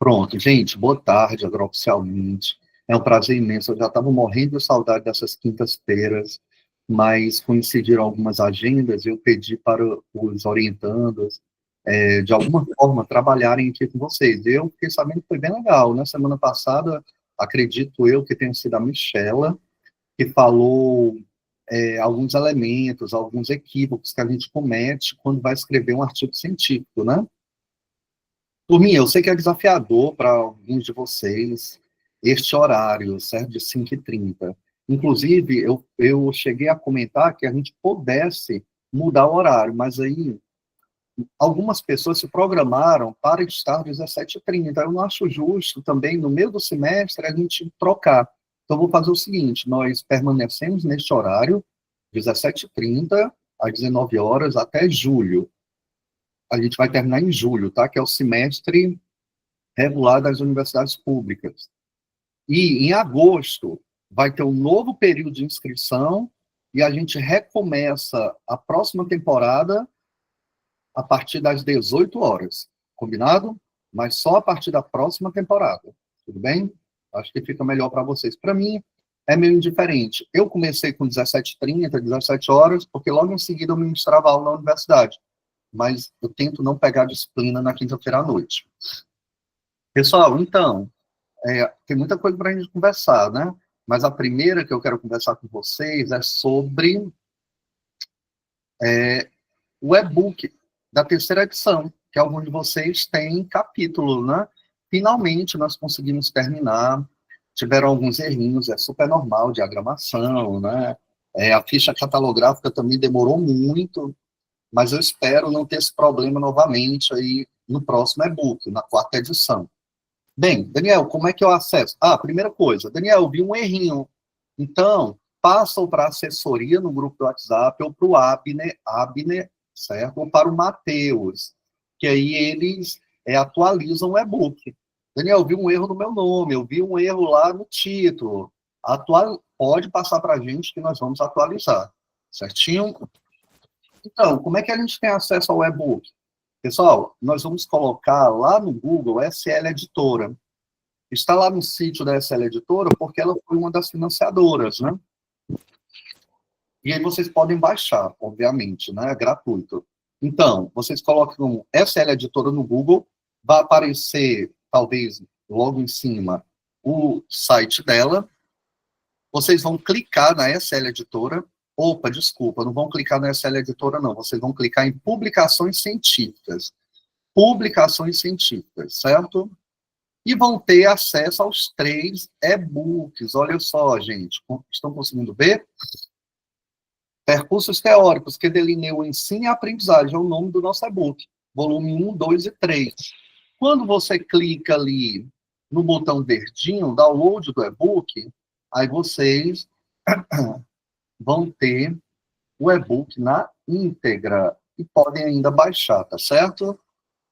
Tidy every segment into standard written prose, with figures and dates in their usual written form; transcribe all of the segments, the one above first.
Pronto, gente, boa tarde, agora oficialmente. É um prazer imenso. Eu já estava morrendo de saudade dessas quintas-feiras, mas coincidiram algumas agendas e eu pedi para os orientandos, de alguma forma, trabalharem aqui com vocês. Eu fiquei sabendo que foi bem legal. Na semana passada, acredito eu que tenha sido a Michela, que falou alguns elementos, alguns equívocos que a gente comete quando vai escrever um artigo científico, né? Turminha, eu sei que é desafiador para alguns de vocês este horário, certo? De 5h30. Inclusive, eu cheguei a comentar que a gente pudesse mudar o horário, mas aí algumas pessoas se programaram para estar 17h30. Eu não acho justo também, no meio do semestre, a gente trocar. Então, eu vou fazer o seguinte, nós permanecemos neste horário, 17h30 às 19 horas, até julho. A gente vai terminar em julho, tá? Que é o semestre regular das universidades públicas. E em agosto vai ter um novo período de inscrição e a gente recomeça a próxima temporada a partir das 18 horas. Combinado? Mas só a partir da próxima temporada. Tudo bem? Acho que fica melhor para vocês. Para mim, é meio indiferente. Eu comecei com 17h30, 17 horas, porque logo em seguida eu ministrava aula na universidade. Mas eu tento não pegar disciplina na quinta-feira à noite. Pessoal, então, tem muita coisa para a gente conversar, né? Mas a primeira que eu quero conversar com vocês é sobre o e-book da terceira edição, que alguns de vocês têm capítulo, né? Finalmente nós conseguimos terminar. Tiveram alguns errinhos, é super normal, diagramação, né? A ficha catalográfica também demorou muito, mas eu espero não ter esse problema novamente aí no próximo e-book, na quarta edição. Bem, Daniel, como é que eu acesso? Primeira coisa, Daniel, eu vi um errinho. Então, passam para a assessoria no grupo do WhatsApp ou para o Abner, certo? Ou para o Matheus, que aí eles atualizam o e-book. Daniel, eu vi um erro no meu nome, eu vi um erro lá no título. Pode passar para a gente que nós vamos atualizar, certinho? Então, como é que a gente tem acesso ao e-book? Pessoal, nós vamos colocar lá no Google SL Editora. Está lá no sítio da SL Editora porque ela foi uma das financiadoras, né? E aí vocês podem baixar, obviamente, né? É gratuito. Então, vocês colocam SL Editora no Google, vai aparecer, talvez, logo em cima, o site dela. Vocês vão clicar na SL Editora. Opa, desculpa, não vão clicar na SL Editora, não. Vocês vão clicar em publicações científicas. Publicações científicas, certo? E vão ter acesso aos 3 e-books. Olha só, gente, estão conseguindo ver? Percursos teóricos que delineam o ensino e a aprendizagem é o nome do nosso e-book. Volume 1, 2 e 3. Quando você clica ali no botão verdinho, download do e-book, aí vocês vão ter o e-book na íntegra e podem ainda baixar, tá certo?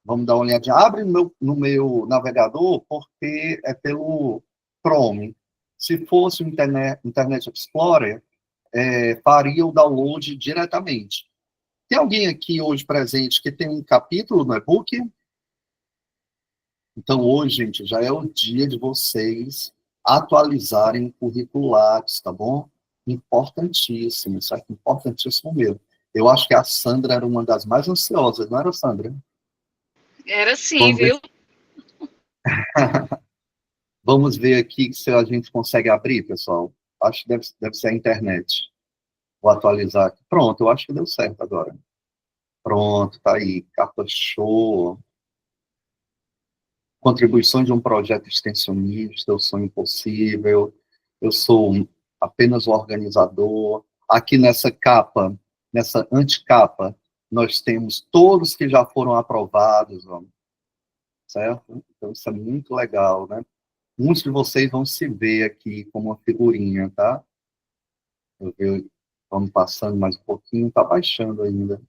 Vamos dar uma olhadinha. Abre no meu navegador, porque é pelo Chrome. Se fosse o Internet Explorer, faria o download diretamente. Tem alguém aqui hoje presente que tem um capítulo no e-book? Então, hoje, gente, já é o dia de vocês atualizarem o currículo Lattes, tá bom? Importantíssimo, certo? Importantíssimo mesmo. Eu acho que a Sandra era uma das mais ansiosas, não era, Sandra? Era sim, Vamos ver. viu? Vamos ver aqui se a gente consegue abrir, pessoal. Acho que deve ser a internet. Vou atualizar aqui. Pronto, eu acho que deu certo agora. Pronto, tá aí. Capa show. Contribuição de um projeto extensionista, eu sou impossível. Eu sou apenas o organizador. Aqui nessa capa, nessa anticapa, nós temos todos que já foram aprovados, certo? Então, isso é muito legal, né? Muitos de vocês vão se ver aqui como uma figurinha, tá? Vamos passando mais um pouquinho, tá baixando ainda.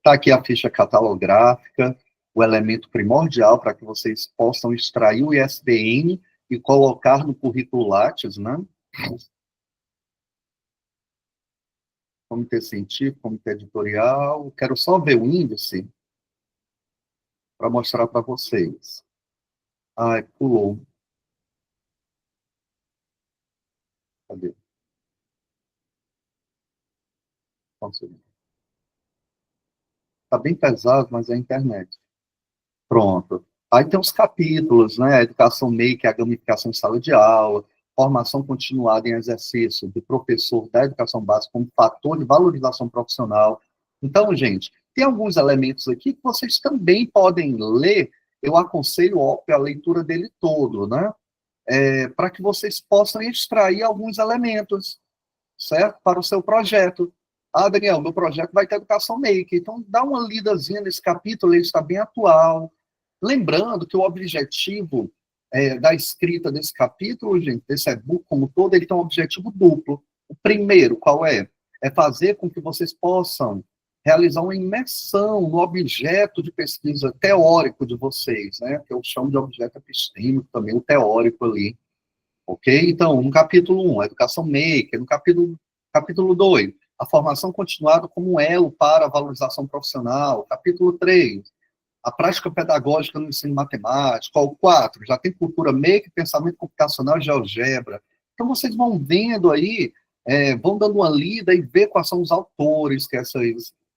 Tá aqui a ficha catalográfica, o elemento primordial para que vocês possam extrair o ISBN e colocar no currículo Lattes, né? Comitê científico, comitê editorial. Quero só ver o índice. para mostrar para vocês. Ai, pulou. Cadê? Está bem pesado, mas é a internet. Pronto. Aí tem os capítulos, né? A educação make, a gamificação em sala de aula, formação continuada em exercício do professor da educação básica como fator de valorização profissional. Então, gente, tem alguns elementos aqui que vocês também podem ler. Eu aconselho, óbvio, a leitura dele todo, né? Para que vocês possam extrair alguns elementos, certo? Para o seu projeto. Ah, Daniel, meu projeto vai ter educação make. Então, dá uma lidazinha nesse capítulo, ele está bem atual. Lembrando que o objetivo da escrita desse capítulo, gente, desse e-book como todo, ele tem um objetivo duplo. O primeiro, qual é? É fazer com que vocês possam realizar uma imersão no objeto de pesquisa teórico de vocês, né? Que eu chamo de objeto epistêmico também, o teórico ali. Ok? Então, no capítulo 1, a educação maker, no capítulo 2, a formação continuada como um elo para a valorização profissional, capítulo 3, a prática pedagógica no ensino matemático, ao 4, já tem cultura maker, pensamento computacional e GeoGebra. Então, vocês vão vendo aí, vão dando uma lida e ver quais são os autores que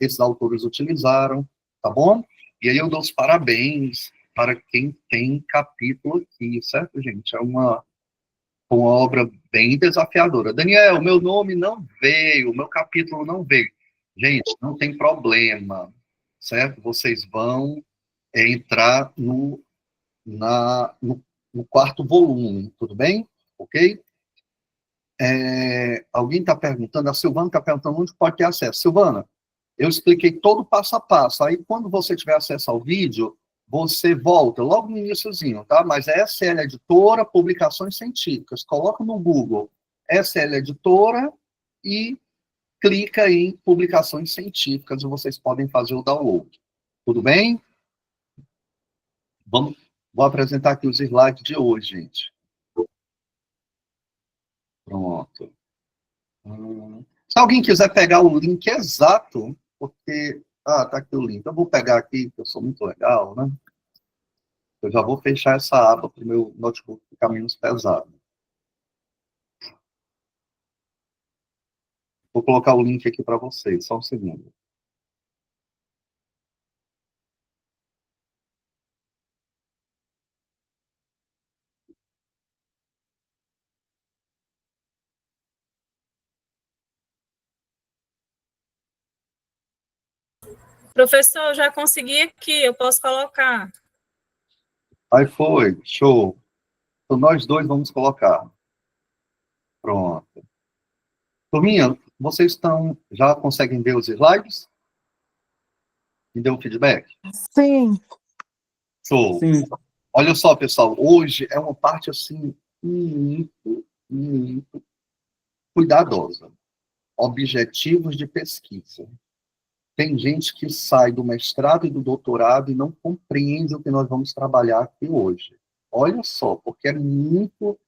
esses autores utilizaram, tá bom? E aí eu dou os parabéns para quem tem capítulo aqui, certo, gente? É uma obra bem desafiadora. Daniel, meu nome não veio, meu capítulo não veio. Gente, não tem problema, certo? Vocês vão entrar no quarto volume, tudo bem? Ok? Alguém está perguntando, a Silvana está perguntando onde pode ter acesso. Silvana, eu expliquei todo o passo a passo. Aí, quando você tiver acesso ao vídeo, você volta logo no iníciozinho, tá? Mas é SL Editora, Publicações Científicas. Coloca no Google SL Editora e clica em Publicações Científicas e vocês podem fazer o download. Tudo bem? Vou apresentar aqui os slides de hoje, gente. Pronto. Se alguém quiser pegar o link exato, porque... Ah, tá aqui o link. Eu vou pegar aqui, porque eu sou muito legal, né? Eu já vou fechar essa aba para o meu notebook ficar menos pesado. Vou colocar o link aqui para vocês, só um segundo. Professor, já consegui aqui, eu posso colocar. Aí foi, show. Então, nós dois vamos colocar. Pronto. Turminha, vocês já conseguem ver os slides? Me deu um feedback? Sim. Show. Sim. Olha só, pessoal, hoje é uma parte, assim, muito cuidadosa. Objetivos de pesquisa. Tem gente que sai do mestrado e do doutorado e não compreende o que nós vamos trabalhar aqui hoje. Olha só, porque é muito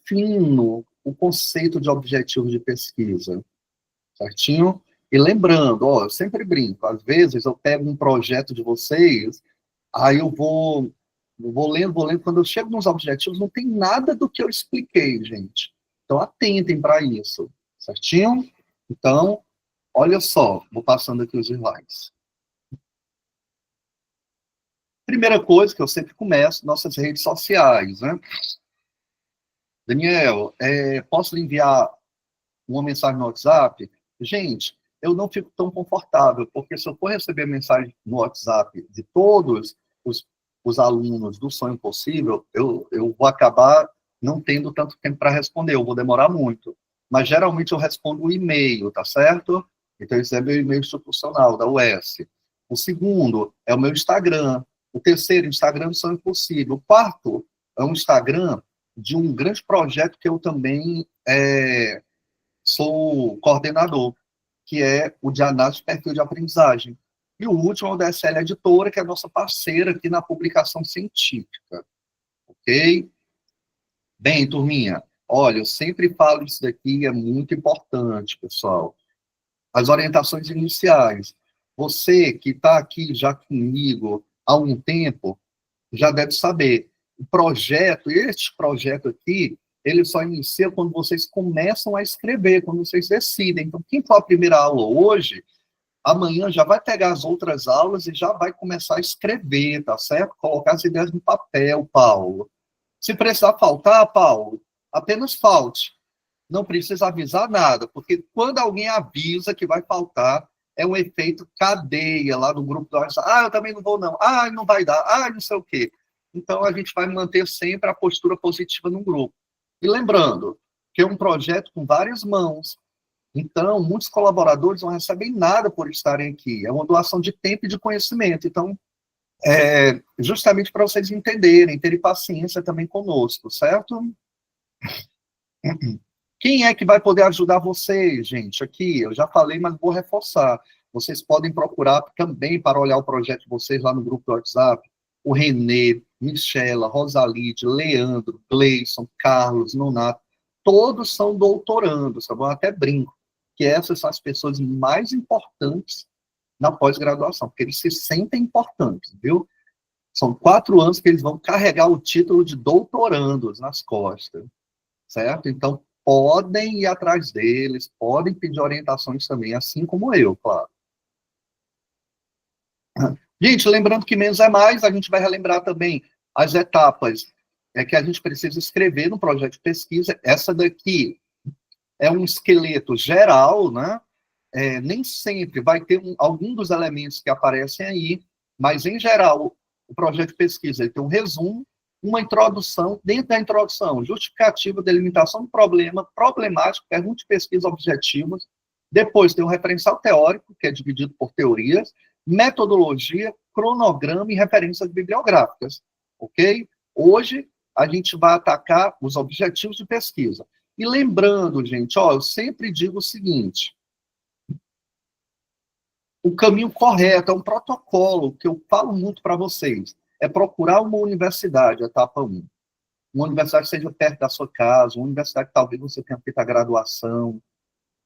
fino o conceito de objetivo de pesquisa, certinho? E lembrando, eu sempre brinco, às vezes eu pego um projeto de vocês, aí eu vou lendo, quando eu chego nos objetivos, não tem nada do que eu expliquei, gente. Então, atentem para isso, certinho? Então, olha só, vou passando aqui os slides. Primeira coisa que eu sempre começo, nossas redes sociais, né? Daniel, posso lhe enviar uma mensagem no WhatsApp? Gente, eu não fico tão confortável, porque se eu for receber mensagem no WhatsApp de todos os alunos do Sonho Possível, eu vou acabar não tendo tanto tempo para responder, eu vou demorar muito. Mas, geralmente, eu respondo o e-mail, tá certo? Então, esse é meu e-mail institucional, da UES. O segundo é o meu Instagram. O terceiro, Instagram do Sonho Possível. O quarto é um Instagram de um grande projeto que eu também sou coordenador, que é o de análise de perfil de aprendizagem. E o último é o da SL Editora, que é a nossa parceira aqui na publicação científica. Ok? Bem, turminha, olha, eu sempre falo isso daqui, é muito importante, pessoal. As orientações iniciais. Você que está aqui já comigo há um tempo, já deve saber. Este projeto aqui, ele só inicia quando vocês começam a escrever, quando vocês decidem. Então, quem for a primeira aula hoje, amanhã já vai pegar as outras aulas e já vai começar a escrever, tá certo? Colocar as ideias no papel, Paulo. Se precisar faltar, Paulo, apenas falte. Não precisa avisar nada, porque quando alguém avisa que vai faltar, é um efeito cadeia lá no grupo do WhatsApp. Ah, eu também não vou, não. Ah, não vai dar. Ah, não sei o quê. Então, a gente vai manter sempre a postura positiva no grupo. E lembrando que é um projeto com várias mãos. Então, muitos colaboradores não recebem nada por estarem aqui. É uma doação de tempo e de conhecimento. Então, justamente para vocês entenderem, terem paciência também conosco, certo? Quem é que vai poder ajudar vocês, gente? Aqui, eu já falei, mas vou reforçar. Vocês podem procurar também para olhar o projeto de vocês lá no grupo do WhatsApp. O Renê, Michela, Rosalide, Leandro, Gleison, Carlos, Nonato, todos são doutorandos, tá bom? Até brinco que essas são as pessoas mais importantes na pós-graduação, porque eles se sentem importantes, viu? São 4 anos que eles vão carregar o título de doutorandos nas costas, certo? Então, podem ir atrás deles, podem pedir orientações também, assim como eu, claro. Gente, lembrando que menos é mais, a gente vai relembrar também as etapas que a gente precisa escrever no projeto de pesquisa. Essa daqui é um esqueleto geral, né? Nem sempre vai ter algum dos elementos que aparecem aí, mas, em geral, o projeto de pesquisa ele tem um resumo, uma introdução, dentro da introdução, justificativa, delimitação do problema, problemático, pergunta de pesquisa objetivos, depois tem um referencial teórico, que é dividido por teorias, metodologia, cronograma e referências bibliográficas, ok? Hoje, a gente vai atacar os objetivos de pesquisa. E lembrando, gente, eu sempre digo o seguinte, o caminho correto, é um protocolo que eu falo muito para vocês, é procurar uma universidade, etapa 1. Uma universidade que seja perto da sua casa, uma universidade que talvez você tenha feito a graduação,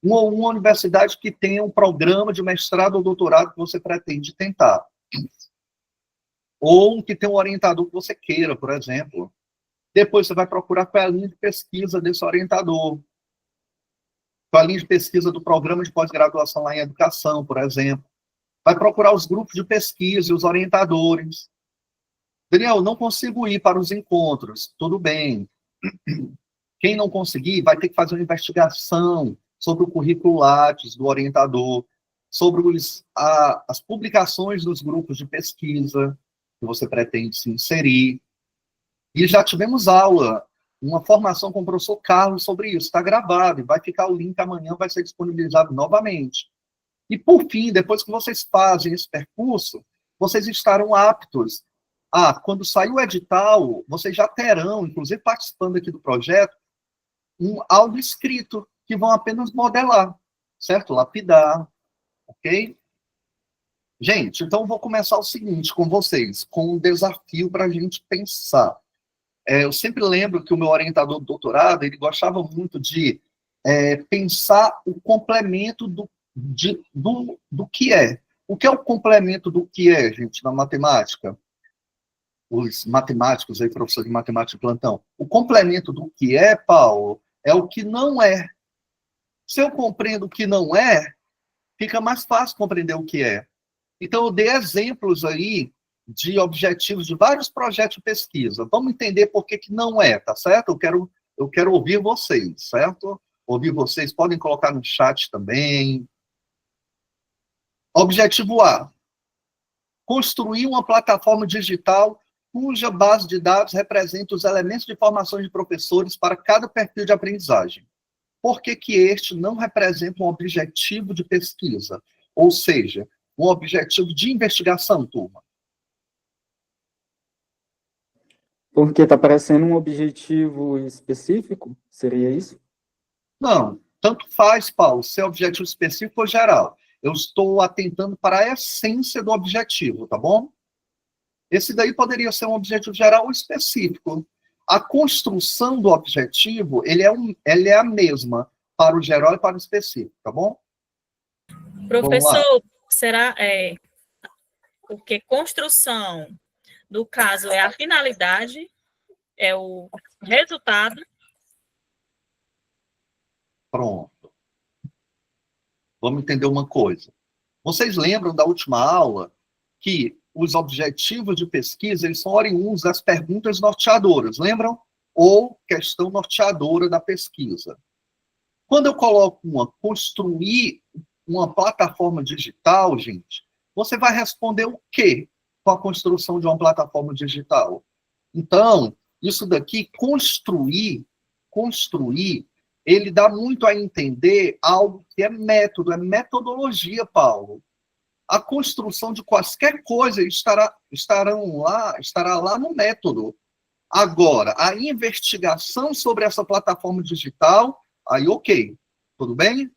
uma universidade que tenha um programa de mestrado ou doutorado que você pretende tentar. Ou que tenha um orientador que você queira, por exemplo. Depois você vai procurar qual é a linha de pesquisa desse orientador. Qual é a linha de pesquisa do programa de pós-graduação lá em educação, por exemplo. Vai procurar os grupos de pesquisa e os orientadores. Daniel, não consigo ir para os encontros. Tudo bem. Quem não conseguir vai ter que fazer uma investigação sobre o currículo Lattes do orientador, sobre as publicações dos grupos de pesquisa que você pretende se inserir. E já tivemos aula, uma formação com o professor Carlos sobre isso. Está gravado e vai ficar o link amanhã, vai ser disponibilizado novamente. E, por fim, depois que vocês fazem esse percurso, vocês estarão aptos quando sair o edital, vocês já terão, inclusive participando aqui do projeto, algo escrito, que vão apenas modelar, certo? Lapidar, ok? Gente, então eu vou começar o seguinte com vocês, com um desafio para a gente pensar. Eu sempre lembro que o meu orientador do doutorado, ele gostava muito de pensar o complemento do que é. O que é o complemento do que é, gente, na matemática? Os matemáticos aí, professor de matemática de plantão. O complemento do que é, Paulo, é o que não é. Se eu compreendo o que não é, fica mais fácil compreender o que é. Então, eu dei exemplos aí de objetivos de vários projetos de pesquisa. Vamos entender por que não é, tá certo? Eu quero ouvir vocês, certo? Ouvir vocês, podem colocar no chat também. Objetivo A. Construir uma plataforma digital cuja base de dados representa os elementos de formação de professores para cada perfil de aprendizagem. Por que este não representa um objetivo de pesquisa? Ou seja, um objetivo de investigação, turma? Porque está parecendo um objetivo específico? Seria isso? Não, tanto faz, Paulo, se é objetivo específico ou geral. Eu estou atentando para a essência do objetivo, tá bom? Esse daí poderia ser um objetivo geral ou específico. A construção do objetivo, ele é a mesma para o geral e para o específico, tá bom? Professor, será, porque construção, no caso, é a finalidade, é o resultado. Pronto. Vamos entender uma coisa. Vocês lembram da última aula que os objetivos de pesquisa eles são oriundos das perguntas norteadoras, lembram? Ou questão norteadora da pesquisa. Quando eu coloco construir uma plataforma digital, gente, você vai responder o quê com a construção de uma plataforma digital? Então, isso daqui, construir, ele dá muito a entender algo que é método, é metodologia, Paulo. A construção de qualquer coisa estará lá no método. Agora, a investigação sobre essa plataforma digital, aí ok, tudo bem?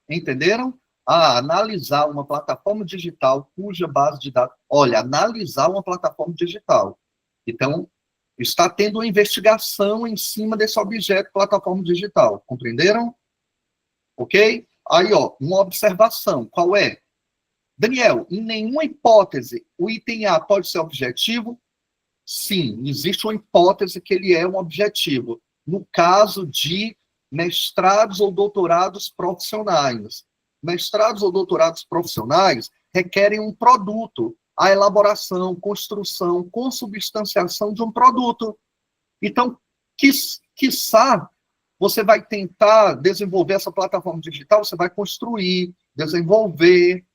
Entenderam? Analisar uma plataforma digital cuja base de dados... Olha, analisar uma plataforma digital. Então, está tendo uma investigação em cima desse objeto plataforma digital. Compreenderam? Ok? Aí, ó, uma observação. Qual é? Daniel, em nenhuma hipótese o item A pode ser objetivo? Sim, existe uma hipótese que ele é um objetivo. No caso de mestrados ou doutorados profissionais. Mestrados ou doutorados profissionais requerem um produto, a elaboração, construção, consubstanciação de um produto. Então, quiçá, você vai tentar desenvolver essa plataforma digital, você vai construir, desenvolver,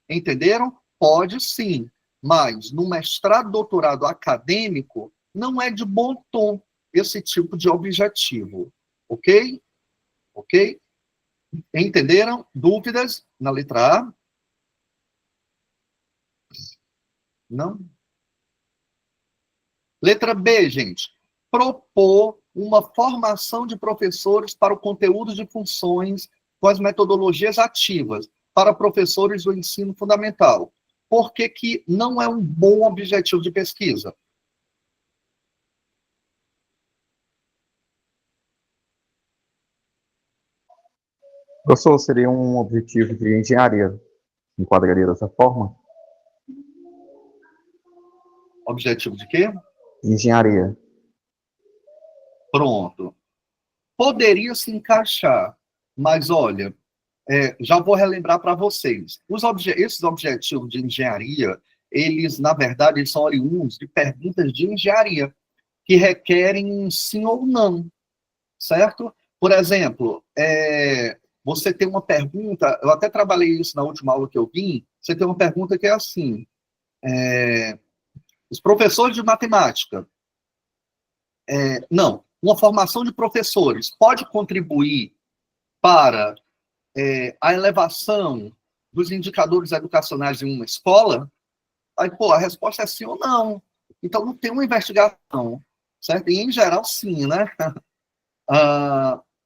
entenderam? Pode sim, mas no mestrado, doutorado acadêmico, não é de bom tom esse tipo de objetivo, ok? Ok? Entenderam? Dúvidas na letra A? Não? Letra B, gente. Propor uma formação de professores para o conteúdo de funções com as metodologias ativas para professores do ensino fundamental. Por que que não é um bom objetivo de pesquisa? Professor, seria um objetivo de engenharia, enquadraria dessa forma? Objetivo de quê? Engenharia. Pronto. Poderia se encaixar, mas olha, já vou relembrar para vocês. Esses objetivos de engenharia, eles, na verdade, eles são oriundos de perguntas de engenharia, que requerem um sim ou não, certo? Por exemplo, você tem uma pergunta, eu até trabalhei isso na última aula que eu vim, você tem uma pergunta que é assim, os professores de matemática, uma formação de professores pode contribuir para a elevação dos indicadores educacionais em uma escola? Aí, a resposta é sim ou não. Então, não tem uma investigação, certo? E, em geral, sim, né?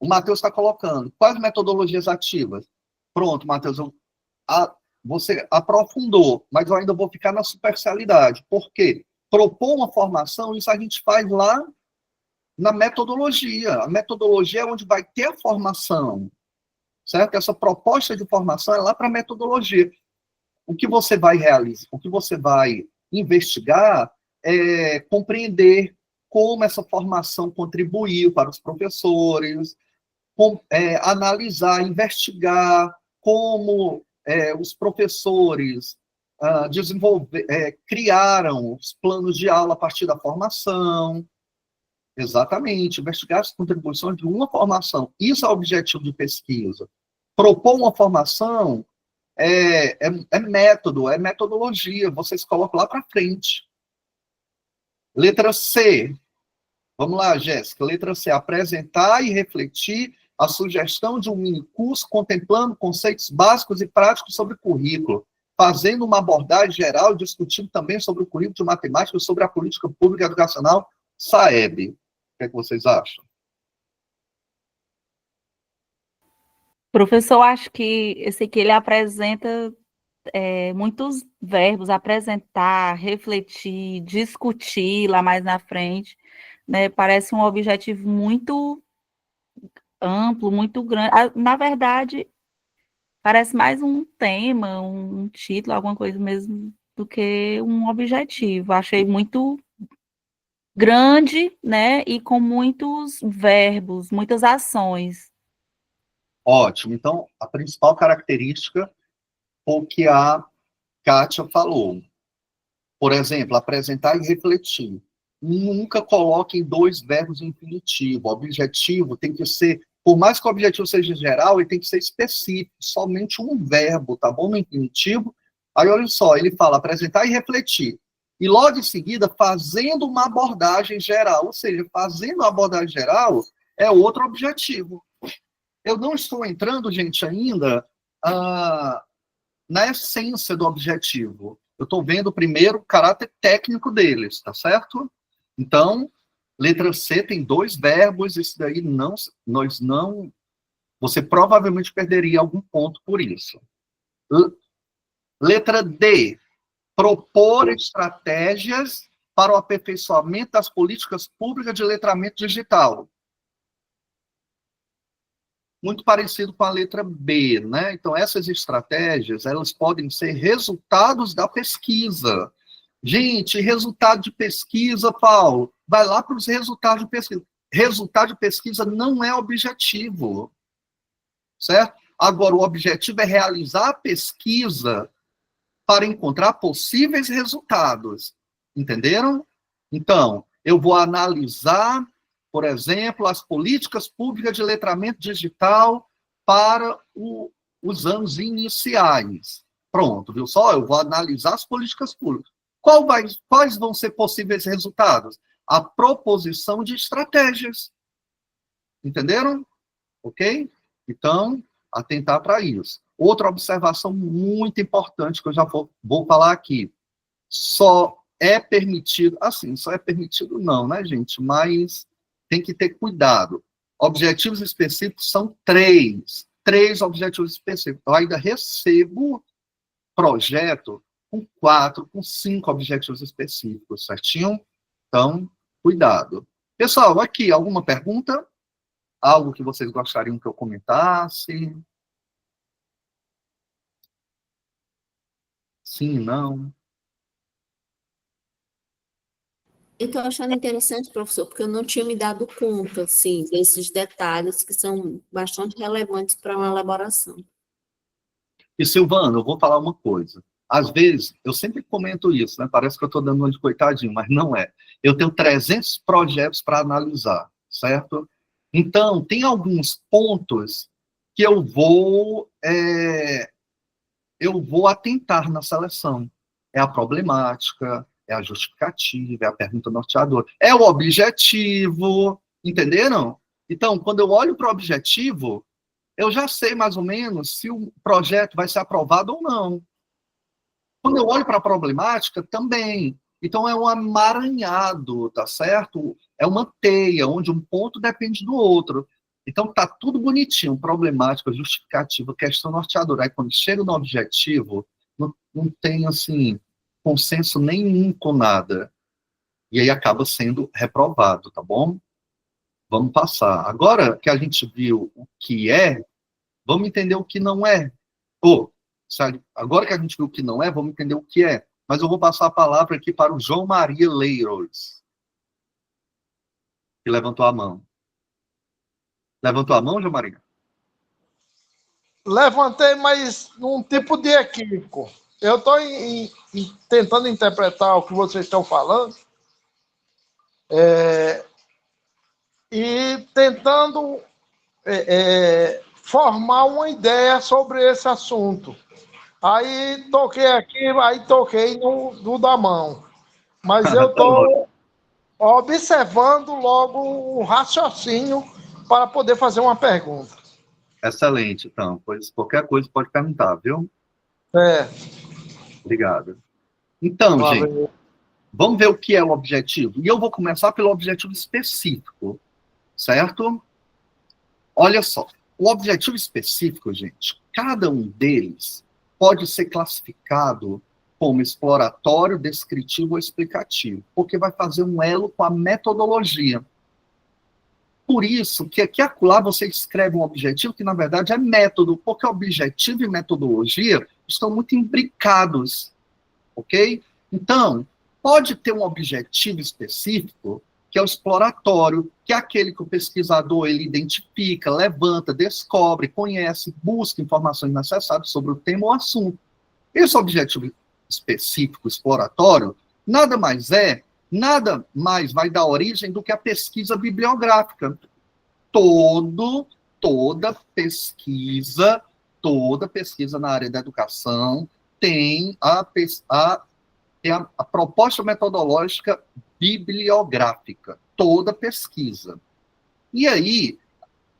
O Matheus está colocando. Quais metodologias ativas? Pronto, Matheus, você aprofundou, mas eu ainda vou ficar na superficialidade. Por quê? Propor uma formação, isso a gente faz lá na metodologia. A metodologia é onde vai ter a formação, certo? Essa proposta de formação é lá para a metodologia. O que você vai realizar, o que você vai investigar é compreender como essa formação contribuiu para os professores, analisar, investigar como os professores criaram os planos de aula a partir da formação. Exatamente, investigar as contribuições de uma formação. Isso é o objetivo de pesquisa. Propor uma formação é método, é metodologia, vocês colocam lá para frente. Letra C. Vamos lá, Jéssica. Letra C. Apresentar e refletir a sugestão de um minicurso contemplando conceitos básicos e práticos sobre currículo, fazendo uma abordagem geral, discutindo também sobre o currículo de matemática e sobre a política pública educacional, SAEB. O que é que vocês acham? Professor, acho que esse aqui ele apresenta muitos verbos, apresentar, refletir, discutir lá mais na frente, né? Parece um objetivo muito amplo, muito grande. Na verdade, Parece mais um tema, um título, alguma coisa mesmo, do que um objetivo. Achei muito grande, né? E com muitos verbos, muitas ações. Ótimo. Então, a principal característica foi o que a Kátia falou. Por exemplo, apresentar e refletir. Nunca coloquem dois verbos em infinitivo. O objetivo tem que ser, por mais que o objetivo seja geral, ele tem que ser específico, somente um verbo, tá bom? No infinitivo. Aí, olha só, ele fala apresentar e refletir. E logo em seguida, fazendo uma abordagem geral. Ou seja, fazendo uma abordagem geral é outro objetivo. Eu não estou entrando, gente, ainda na essência do objetivo. Eu estou vendo primeiro o caráter técnico deles, tá certo? Então, letra C tem dois verbos, isso daí você provavelmente perderia algum ponto por isso. Letra D, propor estratégias para o aperfeiçoamento das políticas públicas de letramento digital. Muito parecido com a letra B, né? Então, essas estratégias, elas podem ser resultados da pesquisa. Gente, resultado de pesquisa, Paulo, vai lá para os resultados de pesquisa. Resultado de pesquisa não é objetivo, certo? Agora, o objetivo é realizar a pesquisa para encontrar possíveis resultados. Entenderam? Então, eu vou analisar, por exemplo, as políticas públicas de letramento digital para os anos iniciais. Pronto, viu só? Eu vou analisar as políticas públicas. Quais vão ser possíveis resultados? A proposição de estratégias. Entenderam? Ok? Então, atentar para isso. Outra observação muito importante que eu já vou falar aqui. Só é permitido não, né, gente? Mas tem que ter cuidado. Objetivos específicos são três objetivos específicos. Eu ainda recebo projeto com 4, com 5 objetivos específicos, certinho? Então, cuidado. Pessoal, aqui, alguma pergunta? Algo que vocês gostariam que eu comentasse? Sim, não? Eu estou achando interessante, professor, porque eu não tinha me dado conta, assim, desses detalhes que são bastante relevantes para uma elaboração. E, Silvana, eu vou falar uma coisa. Às vezes, eu sempre comento isso, né? Parece que eu estou dando uma de coitadinho, mas não é. Eu tenho 300 projetos para analisar, certo? Então, tem alguns pontos que eu vou atentar na seleção. É a problemática, é a justificativa, é a pergunta norteadora, é o objetivo, entenderam? Então, quando eu olho para o objetivo, eu já sei mais ou menos se o projeto vai ser aprovado ou não. Quando eu olho para a problemática, também. Então, é um amaranhado, tá certo? É uma teia, onde um ponto depende do outro. Então, tá tudo bonitinho, problemática, justificativa, questão norteadora. Aí, quando chega no objetivo, não tem, assim, consenso nenhum com nada. E aí acaba sendo reprovado, tá bom? Vamos passar. Agora que a gente viu o que é, vamos entender o que não é. Agora que a gente viu o que não é, vamos entender o que é. Mas eu vou passar a palavra aqui para o João Maria Leiros, que levantou a mão. Levantou a mão, João Maria? Levantei, mas num tipo de equívoco. Eu estou tentando interpretar o que vocês estão falando e tentando formar uma ideia sobre esse assunto. Aí toquei aqui, aí toquei no da mão. Mas eu estou observando logo o raciocínio para poder fazer uma pergunta. Excelente, então. Pois qualquer coisa pode perguntar, viu? Obrigado. Então, gente, vamos ver o que é o objetivo. E eu vou começar pelo objetivo específico, certo? Olha só, o objetivo específico, gente, cada um deles pode ser classificado como exploratório, descritivo ou explicativo, porque vai fazer um elo com a metodologia. Por isso que aqui acolá você escreve um objetivo que, na verdade, é método, porque objetivo e metodologia estão muito imbricados, ok? Então, pode ter um objetivo específico, que é o exploratório, que é aquele que o pesquisador ele identifica, levanta, descobre, conhece, busca informações necessárias sobre o tema ou assunto. Esse objetivo específico, exploratório, nada mais vai dar origem do que a pesquisa bibliográfica. Toda pesquisa na área da educação tem a proposta metodológica bibliográfica, toda pesquisa. E aí,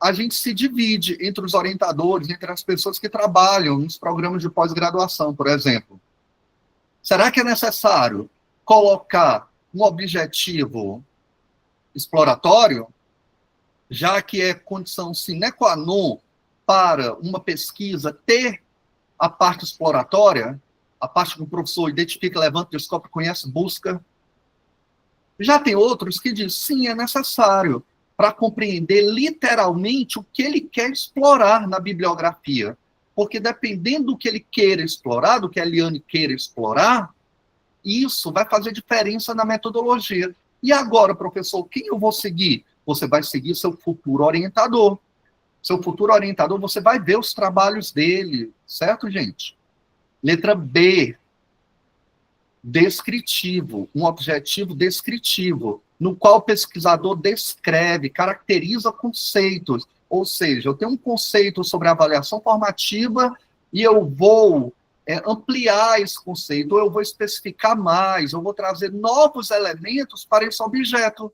a gente se divide entre os orientadores, entre as pessoas que trabalham nos programas de pós-graduação, por exemplo. Será que é necessário colocar um objetivo exploratório, já que é condição sine qua non para uma pesquisa ter a parte exploratória, a parte que o professor identifica, levanta, descobre, conhece, busca? Já tem outros que dizem, sim, é necessário, para compreender literalmente o que ele quer explorar na bibliografia. Porque dependendo do que ele queira explorar, do que a Eliane queira explorar, isso vai fazer diferença na metodologia. E agora, professor, quem eu vou seguir? Você vai seguir seu futuro orientador. Seu futuro orientador, você vai ver os trabalhos dele, certo, gente? Letra B, descritivo, um objetivo descritivo, no qual o pesquisador descreve, caracteriza conceitos. Ou seja, eu tenho um conceito sobre avaliação formativa e eu vou ampliar esse conceito, ou eu vou especificar mais, eu vou trazer novos elementos para esse objeto.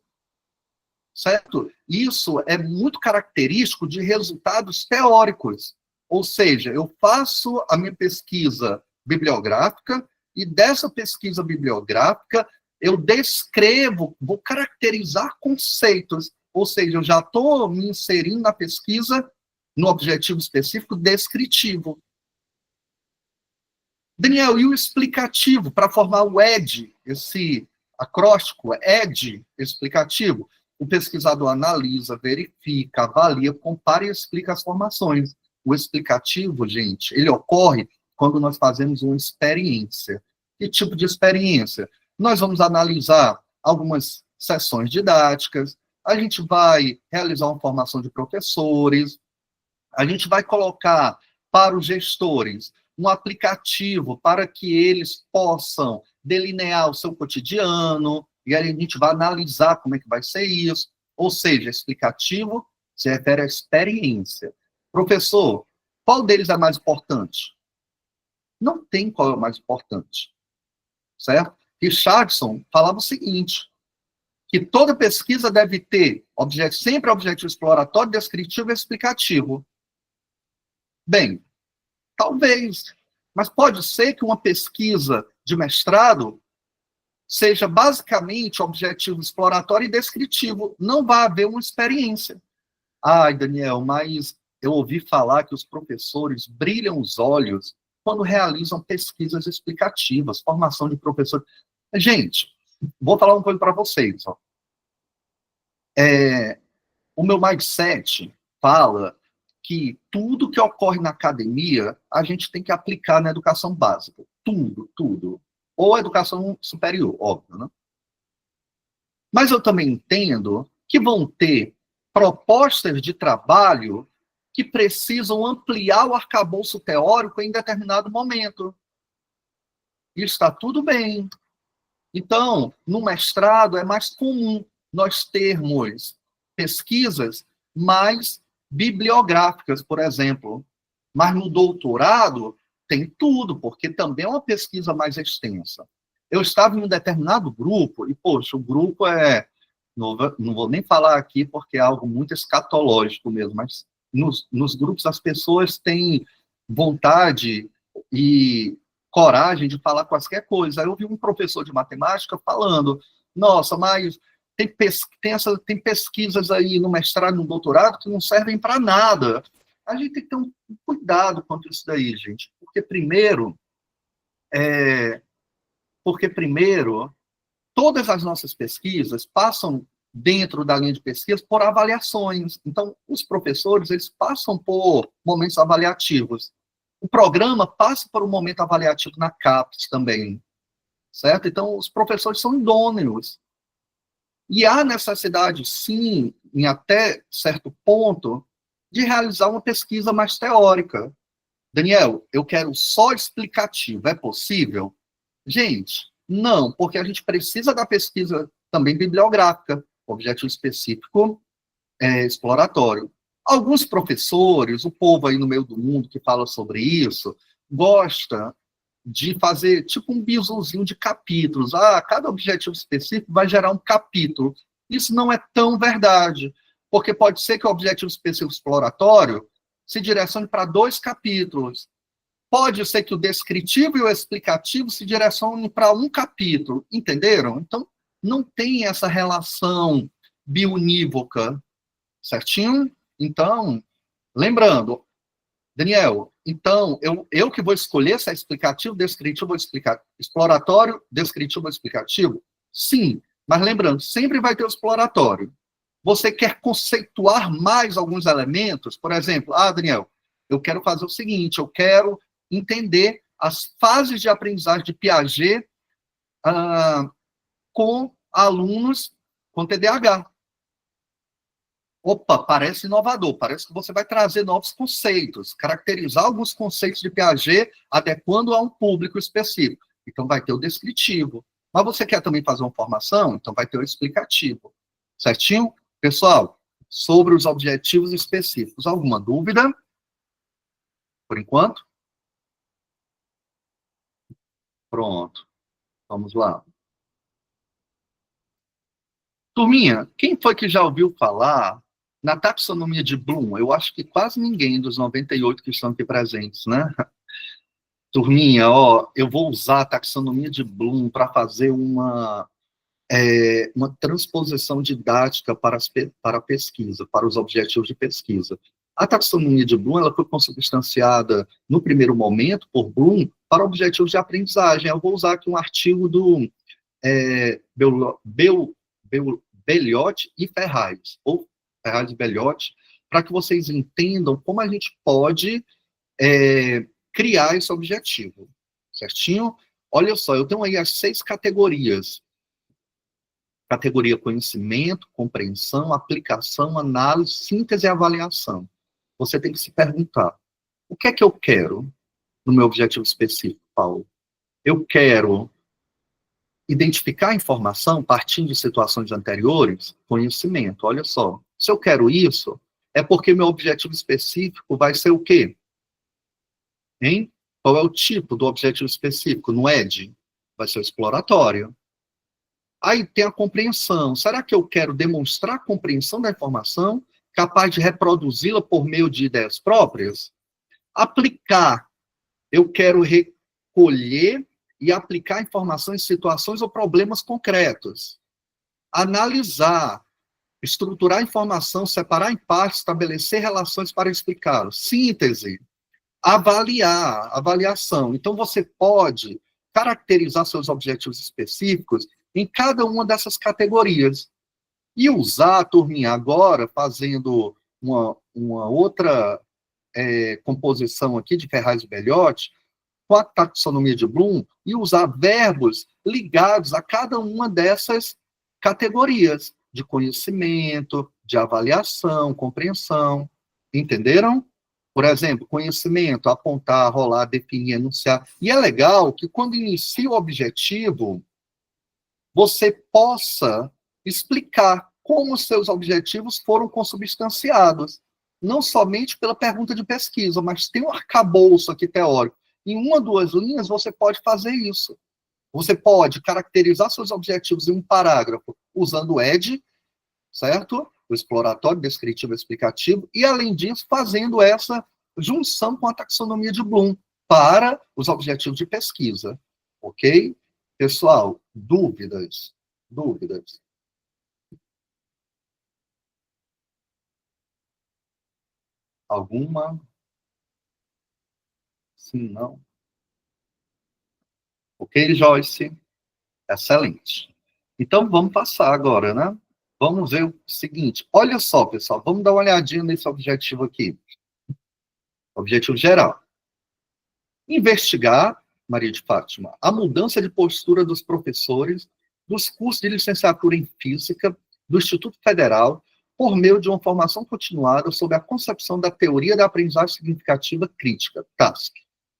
Certo? Isso é muito característico de resultados teóricos. Ou seja, eu faço a minha pesquisa bibliográfica e dessa pesquisa bibliográfica eu descrevo, vou caracterizar conceitos. Ou seja, eu já estou me inserindo na pesquisa no objetivo específico descritivo. Daniel, e o explicativo para formar o ED, esse acróstico, ED, explicativo? O pesquisador analisa, verifica, avalia, compara e explica as formações. O explicativo, gente, ele ocorre quando nós fazemos uma experiência. Que tipo de experiência? Nós vamos analisar algumas sessões didáticas, a gente vai realizar uma formação de professores, a gente vai colocar para os gestores um aplicativo para que eles possam delinear o seu cotidiano, e aí a gente vai analisar como é que vai ser isso. Ou seja, explicativo se refere à experiência. Professor, qual deles é mais importante? Não tem qual é o mais importante. Certo? Richardson falava o seguinte, que toda pesquisa deve ter sempre objetivo exploratório, descritivo e explicativo. Bem, talvez, mas pode ser que uma pesquisa de mestrado seja basicamente objetivo exploratório e descritivo. Não vai haver uma experiência. Ai, Daniel, mas eu ouvi falar que os professores brilham os olhos quando realizam pesquisas explicativas, formação de professores. Gente, vou falar uma coisa para vocês. Ó. O meu mindset fala que tudo que ocorre na academia, a gente tem que aplicar na educação básica. Tudo. Ou educação superior, óbvio, né? Mas eu também entendo que vão ter propostas de trabalho que precisam ampliar o arcabouço teórico em determinado momento. E está tudo bem. Então, no mestrado é mais comum nós termos pesquisas mais bibliográficas, por exemplo. Mas no doutorado tem tudo, porque também é uma pesquisa mais extensa. Eu estava em um determinado grupo, e, poxa, o grupo não vou nem falar aqui porque é algo muito escatológico mesmo, mas nos grupos as pessoas têm vontade e coragem de falar qualquer coisa. Aí eu vi um professor de matemática falando, nossa, mas tem pesquisas aí no mestrado e no doutorado que não servem para nada. A gente tem que ter um cuidado quanto a isso daí, gente. Porque primeiro, todas as nossas pesquisas passam dentro da linha de pesquisa por avaliações. Então, os professores, eles passam por momentos avaliativos. O programa passa por um momento avaliativo na CAPES também, certo? Então, os professores são idôneos. E há necessidade, sim, em até certo ponto, de realizar uma pesquisa mais teórica. Daniel, eu quero só explicativo, é possível? Gente, não, porque a gente precisa da pesquisa também bibliográfica, objetivo específico exploratório. Alguns professores, o povo aí no meio do mundo que fala sobre isso, gosta de fazer tipo um bisuzinho de capítulos. Cada objetivo específico vai gerar um capítulo. Isso não é tão verdade, porque pode ser que o objetivo específico exploratório se direcione para 2 capítulos. Pode ser que o descritivo e o explicativo se direcionem para um capítulo, entenderam? Então, não tem essa relação biunívoca, certinho? Então, lembrando, Daniel, então, eu que vou escolher se é explicativo, descritivo ou exploratório, descritivo ou explicativo? Sim, mas lembrando, sempre vai ter o exploratório. Você quer conceituar mais alguns elementos? Por exemplo, Daniel, eu quero fazer o seguinte, eu quero entender as fases de aprendizagem de Piaget com alunos com TDAH. Opa, parece inovador, parece que você vai trazer novos conceitos, caracterizar alguns conceitos de Piaget, adequando a um público específico. Então, vai ter o descritivo. Mas você quer também fazer uma formação? Então, vai ter o explicativo. Certinho? Pessoal, sobre os objetivos específicos, alguma dúvida? Por enquanto? Pronto. Vamos lá. Turminha, quem foi que já ouviu falar na taxonomia de Bloom? Eu acho que quase ninguém dos 98 que estão aqui presentes, né? Turminha, eu vou usar a taxonomia de Bloom para fazer uma transposição didática para a pesquisa, para os objetivos de pesquisa. A taxonomia de Bloom ela foi consubstanciada, no primeiro momento, por Bloom, para objetivos de aprendizagem. Eu vou usar aqui um artigo do Beliotti e Ferraz, ou Ferraz e Beliotti, para que vocês entendam como a gente pode criar esse objetivo, certinho? Olha só, eu tenho aí as 6 categorias. Categoria conhecimento, compreensão, aplicação, análise, síntese e avaliação. Você tem que se perguntar, o que é que eu quero no meu objetivo específico, Paulo? Eu quero identificar a informação partindo de situações anteriores, conhecimento. Olha só, se eu quero isso, é porque meu objetivo específico vai ser o quê? Hein? Qual é o tipo do objetivo específico? No ED? Vai ser o exploratório. Aí tem a compreensão. Será que eu quero demonstrar a compreensão da informação, capaz de reproduzi-la por meio de ideias próprias? Aplicar. Eu quero recolher e aplicar informação em situações ou problemas concretos. Analisar. Estruturar a informação, separar em partes, estabelecer relações para explicá-lo. Síntese. Avaliar. Avaliação. Então, você pode caracterizar seus objetivos específicos em cada uma dessas categorias. E usar, turminha, agora, fazendo uma outra composição aqui de Ferraz e Beliotti, com a taxonomia de Bloom, e usar verbos ligados a cada uma dessas categorias, de conhecimento, de avaliação, compreensão. Entenderam? Por exemplo, conhecimento, apontar, rolar, definir, enunciar. E é legal que quando inicia o objetivo, você possa explicar como os seus objetivos foram consubstanciados. Não somente pela pergunta de pesquisa, mas tem um arcabouço aqui teórico. Em 1 ou 2 linhas, você pode fazer isso. Você pode caracterizar seus objetivos em um parágrafo usando o ED, certo? O exploratório, descritivo, explicativo, e, além disso, fazendo essa junção com a taxonomia de Bloom para os objetivos de pesquisa. Ok? Pessoal, dúvidas? Dúvidas? Alguma? Sim, não? Ok, Joyce? Excelente. Então, vamos passar agora, né? Vamos ver o seguinte. Olha só, pessoal, vamos dar uma olhadinha nesse objetivo aqui. Objetivo geral. Investigar, Maria de Fátima, a mudança de postura dos professores dos cursos de licenciatura em Física do Instituto Federal por meio de uma formação continuada sobre a concepção da teoria da aprendizagem significativa crítica, TASC,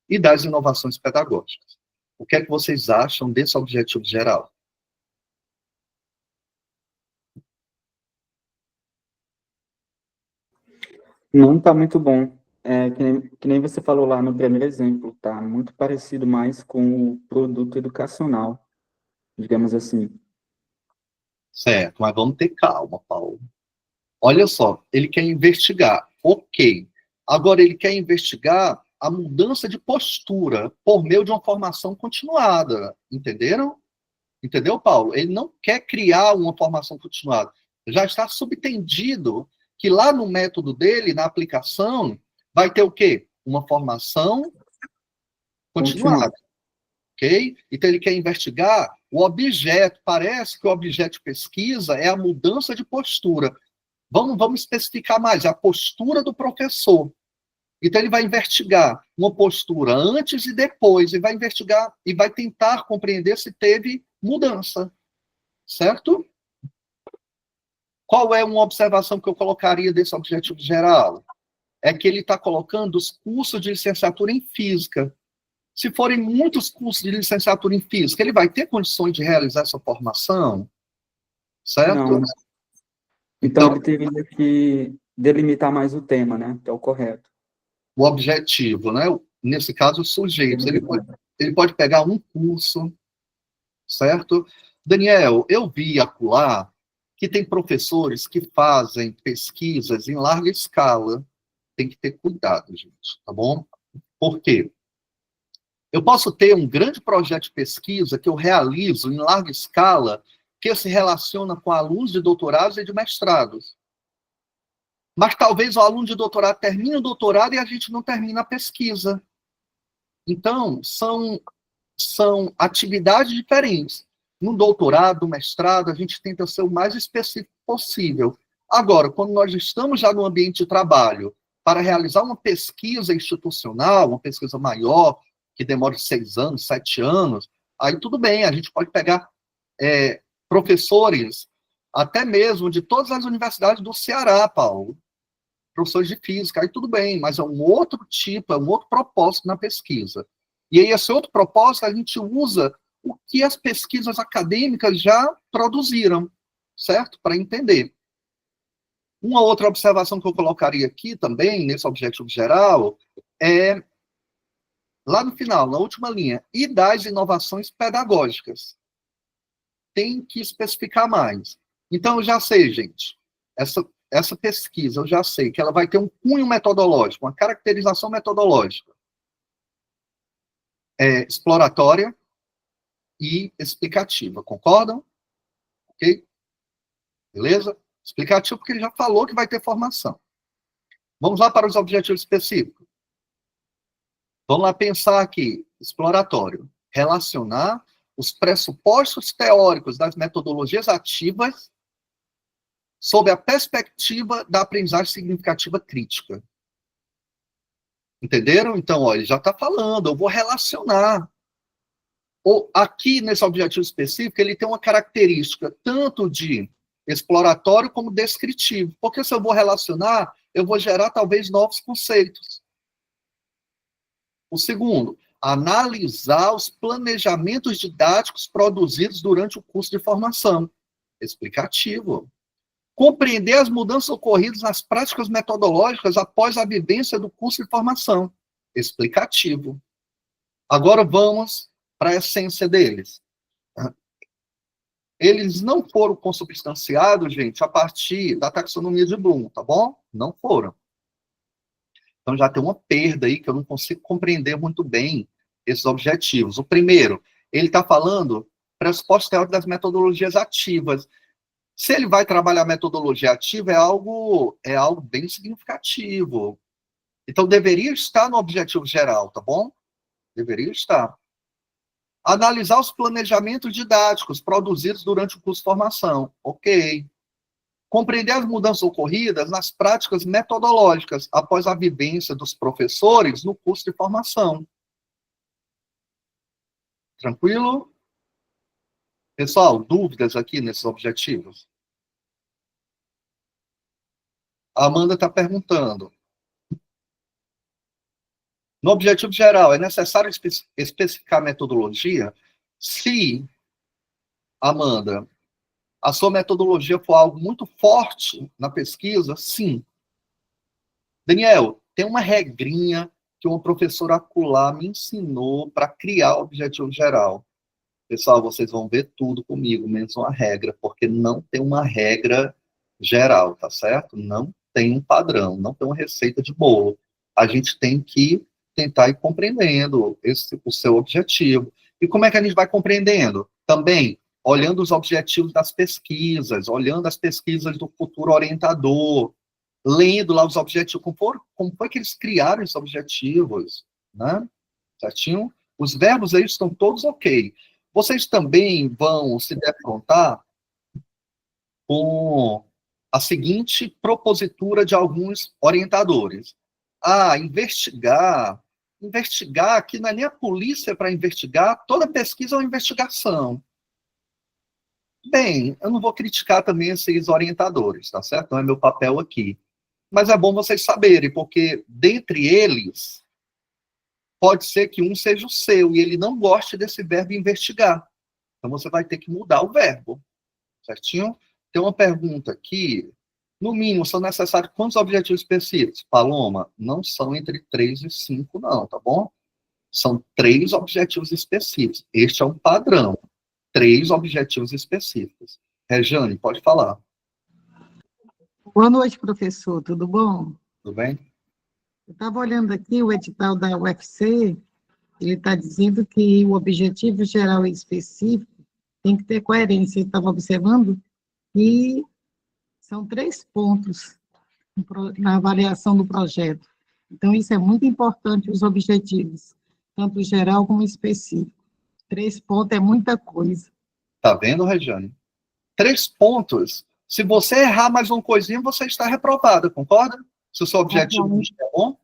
e das inovações pedagógicas. O que é que vocês acham desse objetivo geral? Não está muito bom. Que nem você falou lá no primeiro exemplo, tá muito parecido mais com o produto educacional, digamos assim. Certo, mas vamos ter calma, Paulo. Olha só, ele quer investigar, ok. Agora ele quer investigar a mudança de postura por meio de uma formação continuada, entenderam? Entendeu, Paulo? Ele não quer criar uma formação continuada. Já está subtendido que lá no método dele, na aplicação, vai ter o quê? Uma formação continuada. Ok? Então ele quer investigar o objeto. Parece que o objeto de pesquisa é a mudança de postura. Vamos especificar mais, a postura do professor. Então ele vai investigar uma postura antes e depois, e vai investigar e vai tentar compreender se teve mudança. Certo? Qual é uma observação que eu colocaria desse objetivo geral? É que ele está colocando os cursos de licenciatura em Física. Se forem muitos cursos de licenciatura em Física, ele vai ter condições de realizar essa formação? Certo? Não. Então ele teria que delimitar mais o tema, né? Que é o correto. O objetivo, né? Nesse caso, os sujeitos. Ele pode pegar um curso, certo? Daniel, eu vi acolá que tem professores que fazem pesquisas em larga escala. Tem que ter cuidado, gente, tá bom? Por quê? Eu posso ter um grande projeto de pesquisa que eu realizo em larga escala, que se relaciona com alunos de doutorados e de mestrados. Mas talvez o aluno de doutorado termine o doutorado e a gente não termina a pesquisa. Então, são atividades diferentes. No doutorado, no mestrado, a gente tenta ser o mais específico possível. Agora, quando nós estamos já no ambiente de trabalho, para realizar uma pesquisa institucional, uma pesquisa maior, que demora 6 anos, 7 anos, aí tudo bem, a gente pode pegar professores, até mesmo de todas as universidades do Ceará, Paulo, professores de física, aí tudo bem, mas é um outro tipo, é um outro propósito na pesquisa. E aí esse outro propósito a gente usa o que as pesquisas acadêmicas já produziram, certo? Para entender. Uma outra observação que eu colocaria aqui também, nesse objetivo geral, é lá no final, na última linha, e das inovações pedagógicas. Tem que especificar mais. Então, eu já sei, gente, essa pesquisa, eu já sei que ela vai ter um cunho metodológico, uma caracterização metodológica exploratória e explicativa. Concordam? Ok? Beleza? Explicativo porque ele já falou que vai ter formação. Vamos lá para os objetivos específicos. Vamos lá pensar aqui, exploratório. Relacionar os pressupostos teóricos das metodologias ativas sob a perspectiva da aprendizagem significativa crítica. Entenderam? Então, ó, ele já está falando, eu vou relacionar. Aqui, nesse objetivo específico, ele tem uma característica tanto de exploratório como descritivo. Porque se eu vou relacionar, eu vou gerar talvez novos conceitos. O segundo, analisar os planejamentos didáticos produzidos durante o curso de formação. Explicativo. Compreender as mudanças ocorridas nas práticas metodológicas após a vivência do curso de formação. Explicativo. Agora vamos para a essência deles. Eles não foram consubstanciados, gente, a partir da taxonomia de Bloom, tá bom? Não foram. Então já tem uma perda aí que eu não consigo compreender muito bem esses objetivos. O primeiro, ele está falando pressuposto teórico das metodologias ativas. Se ele vai trabalhar metodologia ativa, é algo bem significativo. Então deveria estar no objetivo geral, tá bom? Deveria estar. Analisar os planejamentos didáticos produzidos durante o curso de formação. Ok. Compreender as mudanças ocorridas nas práticas metodológicas após a vivência dos professores no curso de formação. Tranquilo? Pessoal, dúvidas aqui nesses objetivos? A Amanda está perguntando. No objetivo geral, é necessário especificar a metodologia? Se, Amanda, a sua metodologia for algo muito forte na pesquisa, sim. Daniel, tem uma regrinha que uma professora acolá me ensinou para criar o objetivo geral. Pessoal, vocês vão ver tudo comigo, menos uma regra, porque não tem uma regra geral, tá certo? Não tem um padrão, não tem uma receita de bolo. A gente tem que tentar ir compreendendo o seu objetivo. E como é que a gente vai compreendendo? Também olhando os objetivos das pesquisas, olhando as pesquisas do futuro orientador, lendo lá os objetivos, como foi que eles criaram esses objetivos, né? Certinho? Os verbos aí estão todos ok. Vocês também vão se defrontar com a seguinte propositura de alguns orientadores. Investigar aqui não é nem a polícia para investigar, toda pesquisa é uma investigação. Bem, eu não vou criticar também esses orientadores, tá certo? Não é meu papel aqui. Mas é bom vocês saberem, porque dentre eles, pode ser que um seja o seu, e ele não goste desse verbo investigar. Então você vai ter que mudar o verbo, certinho? Tem uma pergunta aqui. No mínimo, são necessários quantos objetivos específicos? Paloma, não são entre 3 e 5, não, tá bom? São 3 objetivos específicos. Este é um padrão. 3 objetivos específicos. Rejane, pode falar. Boa noite, professor. Tudo bom? Tudo bem? Eu estava olhando aqui o edital da UFC, ele está dizendo que o objetivo geral e específico tem que ter coerência. Eu estava observando e são 3 pontos na avaliação do projeto. Então, isso é muito importante, os objetivos, tanto geral como específico. 3 pontos é muita coisa. Tá vendo, Regiane? 3 pontos. Se você errar mais uma coisinha, você está reprovada, concorda? Se o seu objetivo não é bom?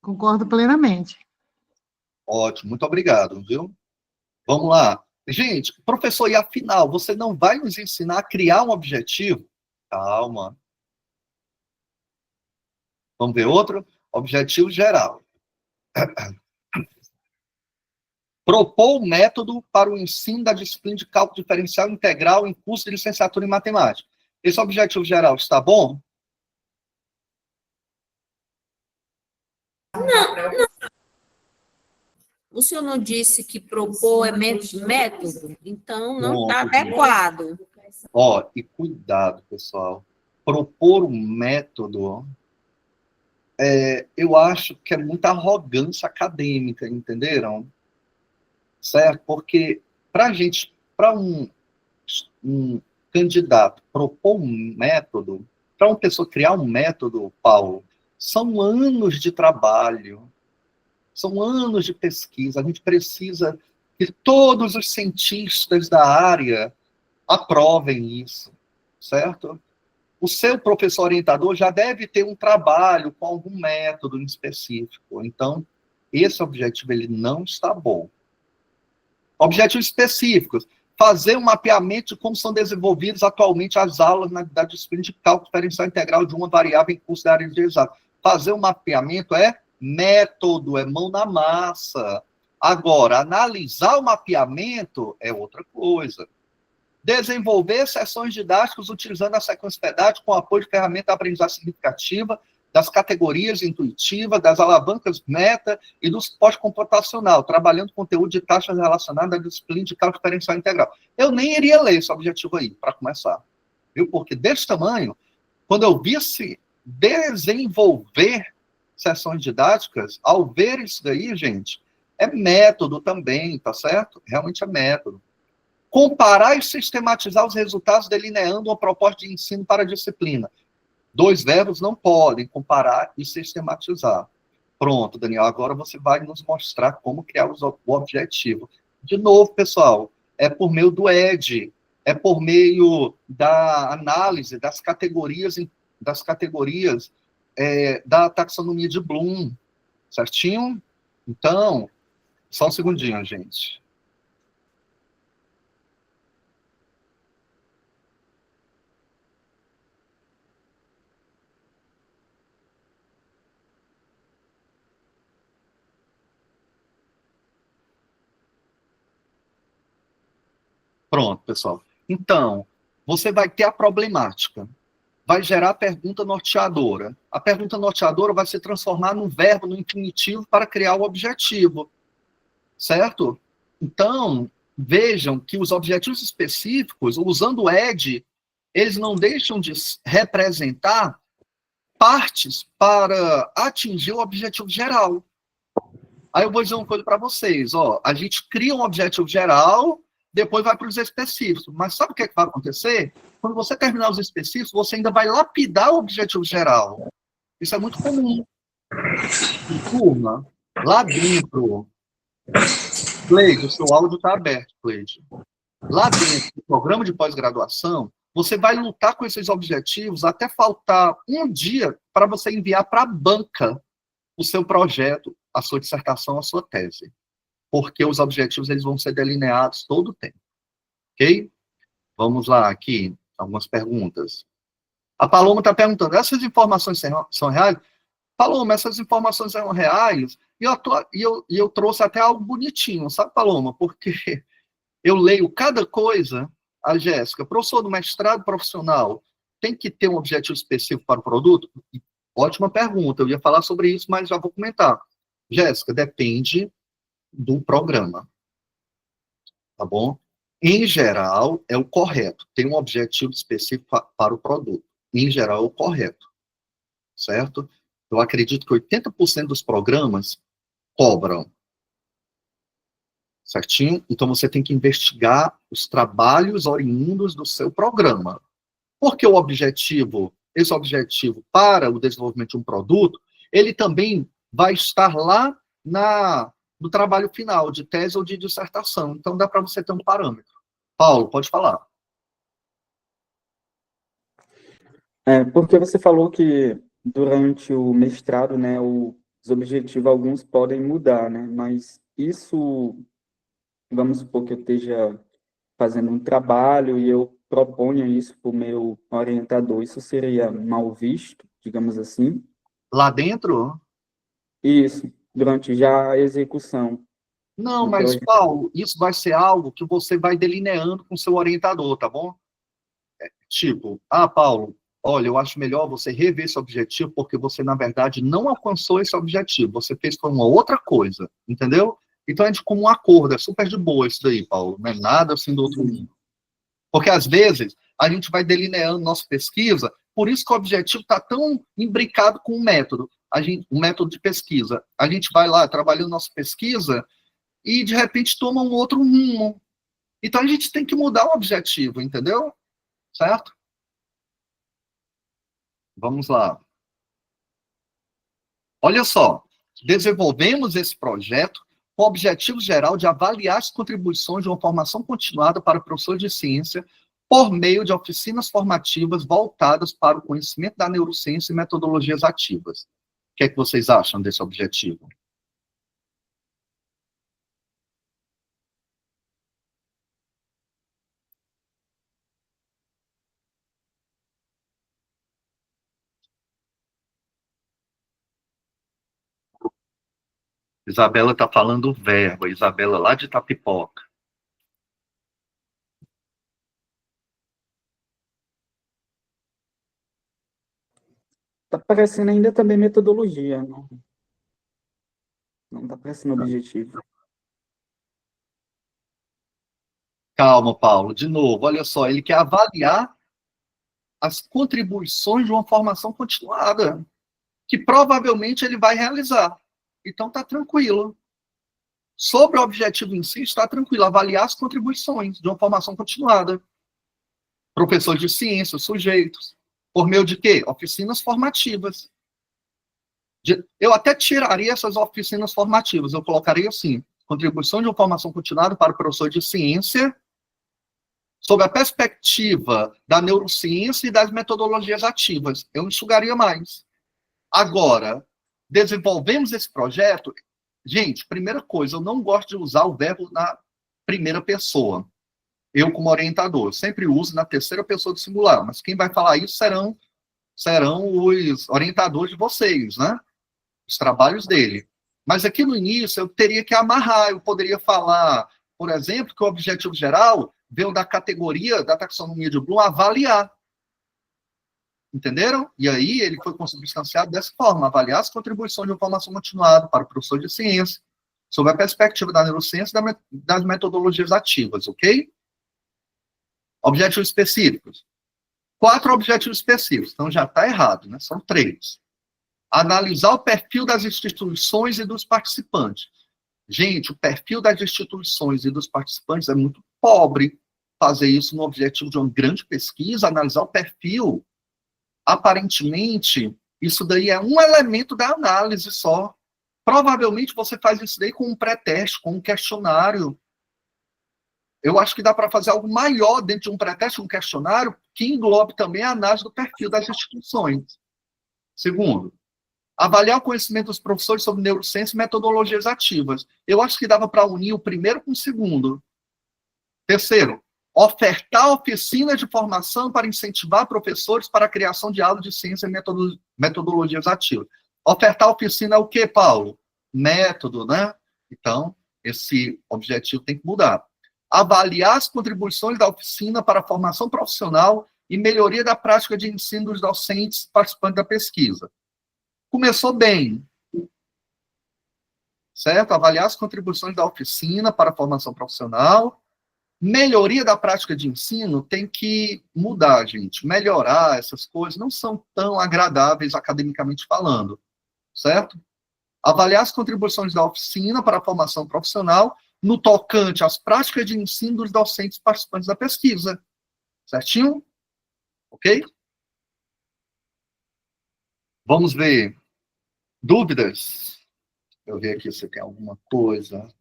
Concordo plenamente. Ótimo, muito obrigado, viu? Vamos lá. Gente, professor, e afinal, você não vai nos ensinar a criar um objetivo? Calma. Vamos ver outro? Objetivo geral. Propor o método para o ensino da disciplina de cálculo diferencial integral em curso de licenciatura em matemática. Esse objetivo geral está bom? Não. O senhor não disse que propor é método? Então, não está adequado. Ó, e cuidado, pessoal. Propor um método, eu acho que é muita arrogância acadêmica, entenderam? Certo? Porque para um candidato propor um método, para uma pessoa criar um método, Paulo, são anos de trabalho, são anos de pesquisa. A gente precisa que todos os cientistas da área aprovem isso, certo? O seu professor orientador já deve ter um trabalho com algum método em específico. Então, esse objetivo ele não está bom. Objetivos específicos. Fazer um mapeamento de como são desenvolvidas atualmente as aulas da disciplina de cálculo diferencial integral de uma variável em curso da área de exato. Fazer um mapeamento é método, é mão na massa. Agora, analisar o mapeamento é outra coisa. Desenvolver sessões didáticas utilizando a sequência didática com apoio de ferramenta de aprendizagem significativa, das categorias intuitivas, das alavancas meta e do suporte computacional, trabalhando conteúdo de taxas relacionadas à disciplina de cálculo diferencial integral. Eu nem iria ler esse objetivo aí, para começar. Viu? Porque desse tamanho, quando eu visse desenvolver sessões didáticas, ao ver isso daí, gente, é método também, tá certo? Realmente é método. Comparar e sistematizar os resultados delineando uma proposta de ensino para a disciplina. 2 verbos não podem comparar e sistematizar. Pronto, Daniel, agora você vai nos mostrar como criar o objetivo. De novo, pessoal, é por meio do ED. é por meio da análise das categorias da taxonomia de Bloom, certinho? Então, só um segundinho, gente. Pronto, pessoal. Então, você vai ter a problemática. Vai gerar a pergunta norteadora. A pergunta norteadora vai se transformar num verbo, no infinitivo, para criar o objetivo. Certo? Então, vejam que os objetivos específicos, usando o ED, eles não deixam de representar partes para atingir o objetivo geral. Aí eu vou dizer uma coisa para vocês. Ó, a gente cria um objetivo geral, depois vai para os específicos. Mas sabe o que, é que vai acontecer? Quando você terminar os específicos, você ainda vai lapidar o objetivo geral. Isso é muito comum. E, turma, lá dentro... Cleide, o seu áudio está aberto, Cleide. Lá dentro do programa de pós-graduação, você vai lutar com esses objetivos até faltar um dia para você enviar para a banca o seu projeto, a sua dissertação, a sua tese. Porque os objetivos eles vão ser delineados todo o tempo. Ok? Vamos lá, aqui, algumas perguntas. A Paloma está perguntando, essas informações são reais? Paloma, essas informações são reais? E eu trouxe até algo bonitinho, sabe, Paloma? Porque eu leio cada coisa, a Jéssica, professor do mestrado profissional, tem que ter um objetivo específico para o produto? Ótima pergunta, eu ia falar sobre isso, mas já vou comentar. Jéssica, depende do programa, tá bom? Em geral, é o correto, tem um objetivo específico para o produto. Em geral, é o correto, certo? Eu acredito que 80% dos programas cobram, certinho? Então, você tem que investigar os trabalhos oriundos do seu programa. Porque esse objetivo para o desenvolvimento de um produto, ele também vai estar lá no trabalho final, de tese ou de dissertação. Então, dá para você ter um parâmetro. Paulo, pode falar. Porque você falou que durante o mestrado, né, os objetivos, alguns podem mudar, né? Mas isso, vamos supor que eu esteja fazendo um trabalho e eu proponho isso para o meu orientador, isso seria mal visto, digamos assim? Lá dentro? Isso, durante já a execução. Não, mas, Paulo, isso vai ser algo que você vai delineando com o seu orientador, tá bom? Tipo, Paulo, olha, eu acho melhor você rever esse objetivo, porque você, na verdade, não alcançou esse objetivo, você fez com uma outra coisa, entendeu? Então, é de como um acordo, é super de boa isso daí, Paulo, não é nada assim do outro mundo. Porque, às vezes, a gente vai delineando nossa pesquisa, por isso que o objetivo está tão imbricado com o método, o método de pesquisa. A gente vai lá, trabalhando nossa pesquisa, e, de repente, toma um outro rumo. Então, a gente tem que mudar o objetivo, entendeu? Certo? Vamos lá. Olha só, desenvolvemos esse projeto com o objetivo geral de avaliar as contribuições de uma formação continuada para professores de ciência por meio de oficinas formativas voltadas para o conhecimento da neurociência e metodologias ativas. O que é que vocês acham desse objetivo? Isabela está falando o verbo, Isabela lá de Itapipoca. Está parecendo ainda também metodologia, não está parecendo objetivo. Calma, Paulo, de novo, olha só, ele quer avaliar as contribuições de uma formação continuada, que provavelmente ele vai realizar. Então, está tranquilo. Sobre o objetivo em si, está tranquilo, avaliar as contribuições de uma formação continuada. Professor de ciência, sujeitos. Por meio de quê? Oficinas formativas. Eu até tiraria essas oficinas formativas, eu colocaria assim, contribuição de uma formação continuada para o professor de ciência, Sob a perspectiva da neurociência e das metodologias ativas, eu enxugaria mais. Agora, desenvolvemos esse projeto. Gente, primeira coisa, eu não gosto de usar o verbo na primeira pessoa. Eu, como orientador, sempre uso na terceira pessoa do singular, mas quem vai falar isso serão os orientadores de vocês, né? Os trabalhos dele. Mas aqui no início eu teria que amarrar, eu poderia falar, por exemplo, que o objetivo geral veio da categoria da taxonomia de Bloom avaliar. Entenderam? E aí ele foi consubstanciado dessa forma, avaliar as contribuições de informação continuada para o professor de ciência, sob a perspectiva da neurociência e das metodologias ativas, ok? Objetivos específicos. 4 objetivos específicos, então já está errado, né? São 3. Analisar o perfil das instituições e dos participantes. Gente, o perfil das instituições e dos participantes é muito pobre. Fazer isso no objetivo de uma grande pesquisa, analisar o perfil, aparentemente, isso daí é um elemento da análise só. Provavelmente você faz isso daí com um pré-teste, com um questionário. Eu acho que dá para fazer algo maior dentro de um pré-teste, um questionário, que englobe também a análise do perfil das instituições. Segundo, avaliar o conhecimento dos professores sobre neurociência e metodologias ativas. Eu acho que dava para unir o primeiro com o segundo. Terceiro, ofertar oficinas de formação para incentivar professores para a criação de aulas de ciência e metodologias ativas. Ofertar oficina é o quê, Paulo? Método, né? Então, esse objetivo tem que mudar. Avaliar as contribuições da oficina para a formação profissional e melhoria da prática de ensino dos docentes participantes da pesquisa. Começou bem, certo? Avaliar as contribuições da oficina para a formação profissional. Melhoria da prática de ensino tem que mudar, gente. Melhorar essas coisas não são tão agradáveis academicamente falando, certo? Avaliar as contribuições da oficina para a formação profissional no tocante às práticas de ensino dos docentes participantes da pesquisa. Certinho? Ok? Vamos ver. Dúvidas? Eu ver aqui se tem alguma coisa.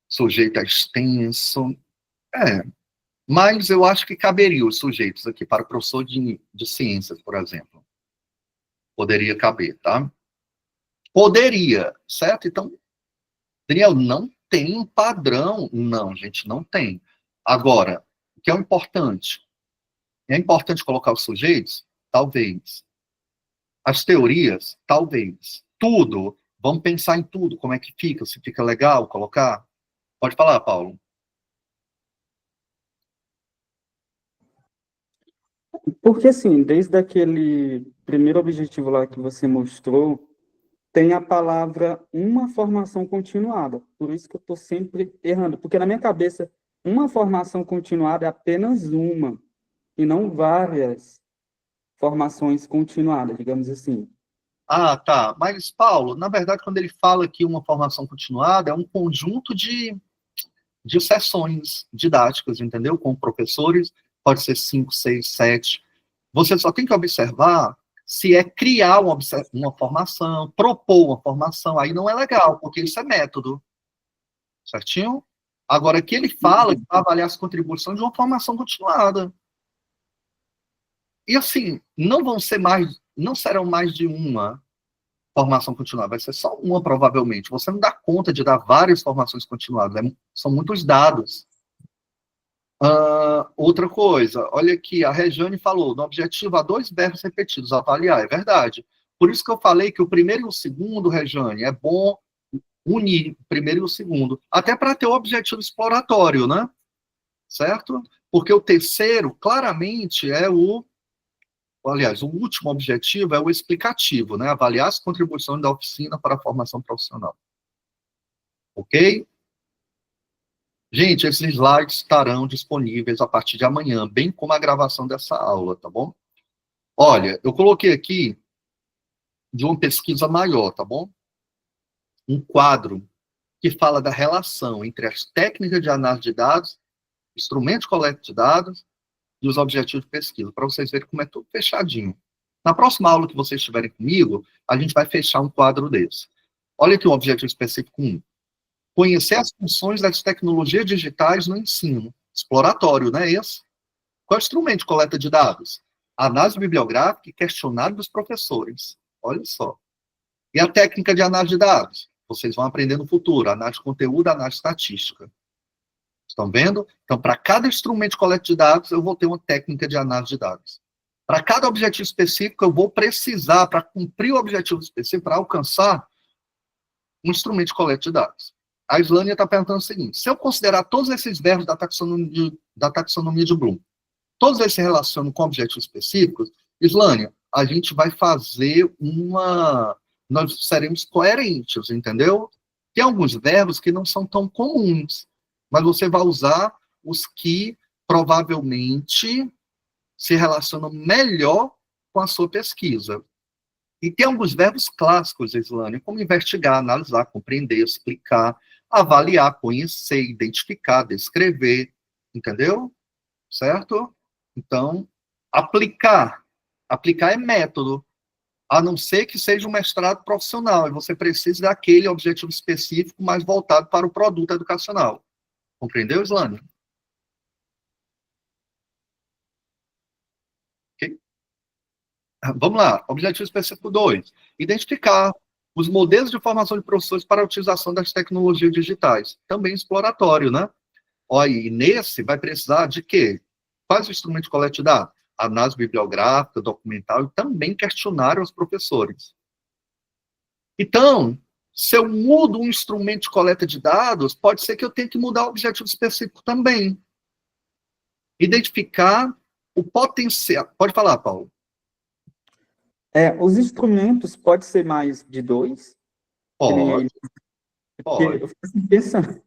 Sujeito a extenso. Mas eu acho que caberia os sujeitos aqui para o professor de ciências, por exemplo. Poderia caber, tá? Poderia, certo? Então, Daniel, não tem um padrão. Não, gente, não tem. Agora, o que é importante? É importante colocar os sujeitos? Talvez. As teorias? Talvez. Tudo. Vamos pensar em tudo. Como é que fica? Se fica legal colocar? Pode falar, Paulo. Porque, assim, desde aquele primeiro objetivo lá que você mostrou, tem a palavra uma formação continuada. Por isso que eu estou sempre errando. Porque na minha cabeça, uma formação continuada é apenas uma, e não várias formações continuadas, digamos assim. Ah, tá. Mas, Paulo, na verdade, quando ele fala que uma formação continuada, é um conjunto de sessões didáticas, entendeu? Com professores, pode ser 5, 6, 7. Você só tem que observar se é criar uma formação, propor uma formação, aí não é legal, porque isso é método. Certinho? Agora, aqui ele fala que vai avaliar as contribuições de uma formação continuada. E assim, não serão mais de uma formação continuada, vai ser só uma, provavelmente. Você não dá conta de dar várias formações continuadas, são muitos dados. Outra coisa, olha aqui, a Regiane falou, no objetivo há 2 verbos repetidos, avaliar, é verdade. Por isso que eu falei que o primeiro e o segundo, Regiane, é bom unir o primeiro e o segundo, até para ter o objetivo exploratório, né? Certo? Porque o terceiro, claramente, aliás, o último objetivo é o explicativo, né? Avaliar as contribuições da oficina para a formação profissional. Ok? Gente, esses slides estarão disponíveis a partir de amanhã, bem como a gravação dessa aula, tá bom? Olha, eu coloquei aqui de uma pesquisa maior, tá bom? Um quadro que fala da relação entre as técnicas de análise de dados, instrumentos de coleta de dados e os objetivos de pesquisa, para vocês verem como é tudo fechadinho. Na próxima aula que vocês estiverem comigo, a gente vai fechar um quadro desse. Olha aqui o objetivo específico 1. Conhecer as funções das tecnologias digitais no ensino. Exploratório, não é esse? Qual é o instrumento de coleta de dados? Análise bibliográfica e questionário dos professores. Olha só. E a técnica de análise de dados? Vocês vão aprender no futuro. Análise de conteúdo, análise estatística. Estão vendo? Então, para cada instrumento de coleta de dados, eu vou ter uma técnica de análise de dados. Para cada objetivo específico, eu vou precisar, para cumprir o objetivo específico, para alcançar um instrumento de coleta de dados. A Islânia está perguntando o seguinte: se eu considerar todos esses verbos da taxonomia de Bloom, todos eles se relacionam com objetivos específicos, Islânia, a gente vai fazer nós seremos coerentes, entendeu? Tem alguns verbos que não são tão comuns, mas você vai usar os que provavelmente se relacionam melhor com a sua pesquisa. E tem alguns verbos clássicos, Islânia, como investigar, analisar, compreender, explicar, avaliar, conhecer, identificar, descrever, entendeu? Certo? Então, aplicar é método, a não ser que seja um mestrado profissional, e você precisa daquele objetivo específico mais voltado para o produto educacional. Compreendeu, Islânia? Ok? Vamos lá, objetivo específico 2. Identificar os modelos de formação de professores para a utilização das tecnologias digitais. Também exploratório, né? Olha, e nesse vai precisar de quê? Quais instrumentos de coleta de dados? Análise bibliográfica, documental e também questionário aos professores. Então, se eu mudo um instrumento de coleta de dados, pode ser que eu tenha que mudar o objetivo específico também. Identificar o potencial. Pode falar, Paulo. Os instrumentos pode ser mais de 2? Pode. Eu fico assim pensando.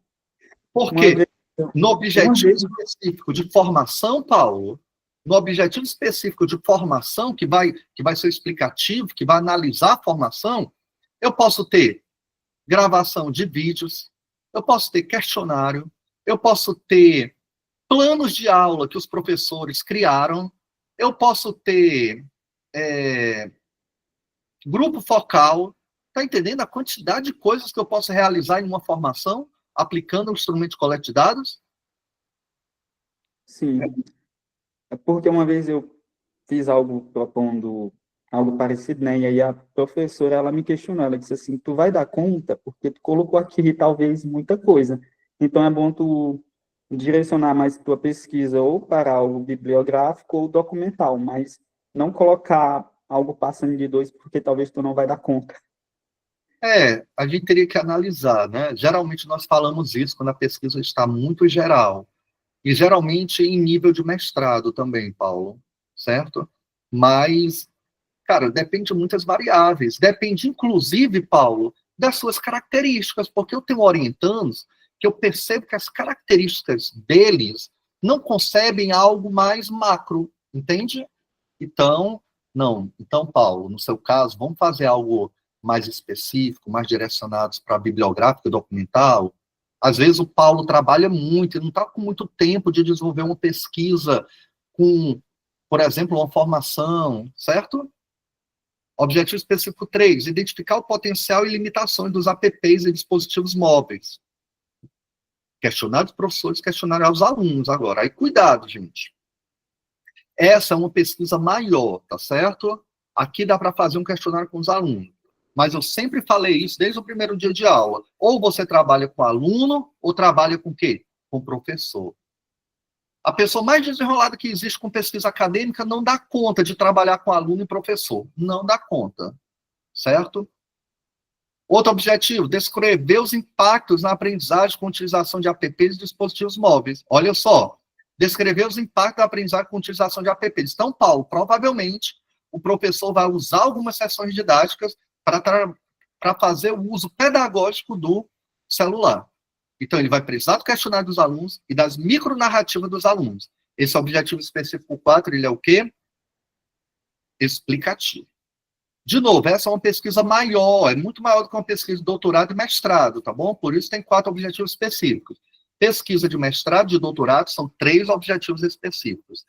Porque no objetivo específico de formação, Paulo, no objetivo específico de formação, que vai ser explicativo, que vai analisar a formação, eu posso ter gravação de vídeos, eu posso ter questionário, eu posso ter planos de aula que os professores criaram, eu posso ter grupo focal. Está entendendo a quantidade de coisas que eu posso realizar em uma formação, aplicando o instrumento de coleta de dados? Sim. É porque uma vez eu fiz algo propondo algo parecido, né? E aí a professora, ela me questionou, ela disse assim, tu vai dar conta? Porque tu colocou aqui, talvez, muita coisa. Então, é bom tu direcionar mais tua pesquisa ou para algo bibliográfico ou documental, mas não colocar algo passando de 2, porque talvez tu não vai dar conta. A gente teria que analisar, né? Geralmente nós falamos isso quando a pesquisa está muito geral. E geralmente em nível de mestrado também, Paulo, certo? Mas, cara, depende de muitas variáveis. Depende, inclusive, Paulo, das suas características, porque eu tenho orientandos que eu percebo que as características deles não concebem algo mais macro, entende? Então, não. Então, Paulo, no seu caso, vamos fazer algo mais específico, mais direcionados para a bibliográfica e documental. Às vezes o Paulo trabalha muito, ele não está com muito tempo de desenvolver uma pesquisa com, por exemplo, uma formação, certo? Objetivo específico 3, identificar o potencial e limitações dos apps e dispositivos móveis. Questionário dos professores, questionário aos alunos agora. Aí, cuidado, gente. Essa é uma pesquisa maior, tá certo? Aqui dá para fazer um questionário com os alunos. Mas eu sempre falei isso desde o primeiro dia de aula. Ou você trabalha com aluno, ou trabalha com o quê? Com professor. A pessoa mais desenrolada que existe com pesquisa acadêmica não dá conta de trabalhar com aluno e professor. Não dá conta. Certo? Outro objetivo, descrever os impactos na aprendizagem com utilização de apps e dispositivos móveis. Olha só, descrever os impactos da aprendizagem com utilização de apps. Então, Paulo, provavelmente, o professor vai usar algumas sessões didáticas para fazer o uso pedagógico do celular. Então, ele vai precisar do questionário dos alunos e das micronarrativas dos alunos. Esse objetivo específico 4, ele é o quê? Explicativo. De novo, essa é uma pesquisa maior, é muito maior do que uma pesquisa de doutorado e mestrado, tá bom? Por isso tem 4 objetivos específicos. Pesquisa de mestrado e de doutorado são 3 objetivos específicos.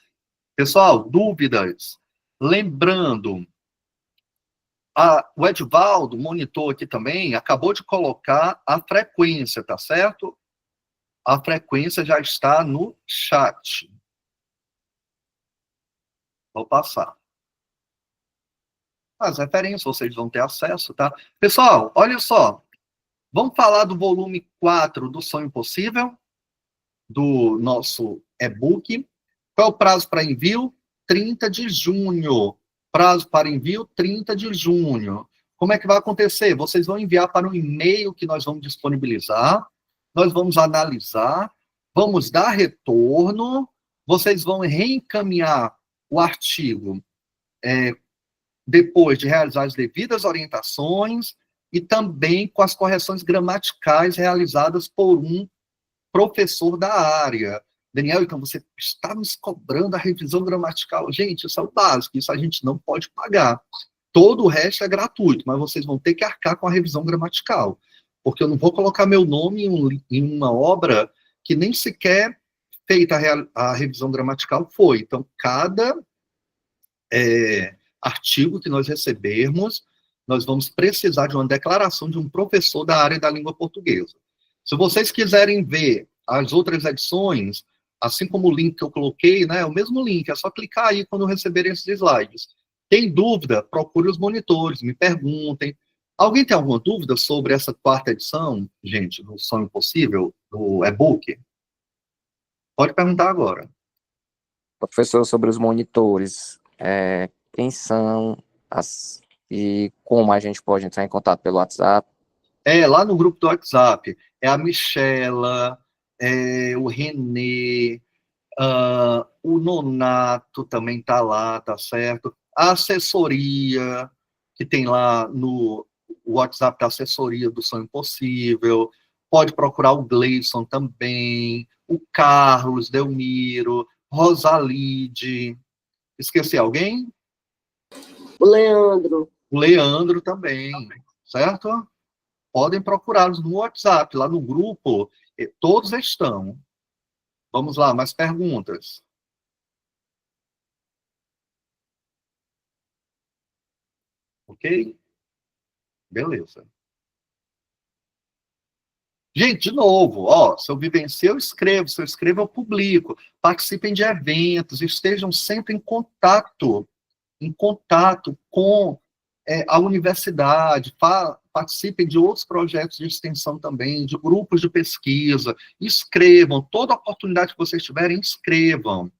Pessoal, dúvidas? Lembrando, o Edvaldo, monitor aqui também, acabou de colocar a frequência, tá certo? A frequência já está no chat. Vou passar. As referências vocês vão ter acesso, tá? Pessoal, olha só. Vamos falar do volume 4 do Sonho Possível, do nosso e-book. Qual é o prazo para envio? 30 de junho. Prazo para envio, 30 de junho. Como é que vai acontecer? Vocês vão enviar para um e-mail que nós vamos disponibilizar, nós vamos analisar, vamos dar retorno, vocês vão reencaminhar o artigo depois de realizar as devidas orientações e também com as correções gramaticais realizadas por um professor da área. Daniel, então você está nos cobrando a revisão gramatical. Gente, isso é o básico, isso a gente não pode pagar. Todo o resto é gratuito, mas vocês vão ter que arcar com a revisão gramatical, porque eu não vou colocar meu nome em uma obra que nem sequer feita a revisão gramatical foi. Então, cada artigo que nós recebermos, nós vamos precisar de uma declaração de um professor da área da língua portuguesa. Se vocês quiserem ver as outras edições, assim como o link que eu coloquei, né, é o mesmo link, é só clicar aí quando receberem esses slides. Tem dúvida? Procure os monitores, me perguntem. Alguém tem alguma dúvida sobre essa 4ª edição, gente, do Sonho Possível, do e-book? Pode perguntar agora. Professor, sobre os monitores, quem são e como a gente pode entrar em contato pelo WhatsApp? Lá no grupo do WhatsApp, é a Michela, o Renê, o Nonato também está lá, tá certo? A assessoria, que tem lá no WhatsApp da assessoria do Sonho Possível, pode procurar o Gleison também, o Carlos, Delmiro, Rosalide, esqueci alguém? O Leandro. O Leandro também, certo? Podem procurá-los no WhatsApp, lá no grupo, todos estão. Vamos lá, mais perguntas? Ok? Beleza. Gente, de novo, se eu vivenciei, eu escrevo, se eu escrevo, eu publico. Participem de eventos, estejam sempre em contato com a universidade, participem de outros projetos de extensão também, de grupos de pesquisa, escrevam, toda oportunidade que vocês tiverem, escrevam.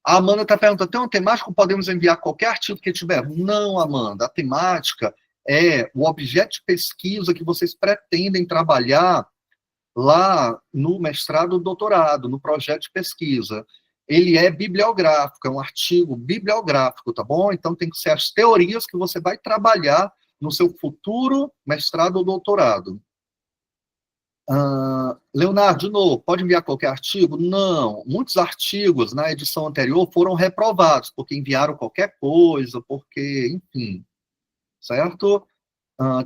A Amanda está perguntando, tem uma temática ou podemos enviar qualquer artigo que tiver? Não, Amanda, a temática é o objeto de pesquisa que vocês pretendem trabalhar lá no mestrado ou doutorado, no projeto de pesquisa. Ele é bibliográfico, é um artigo bibliográfico, tá bom? Então tem que ser as teorias que você vai trabalhar no seu futuro mestrado ou doutorado. Leonardo, de novo, pode enviar qualquer artigo? Não. Muitos artigos na edição anterior foram reprovados, porque enviaram qualquer coisa, porque, enfim, certo?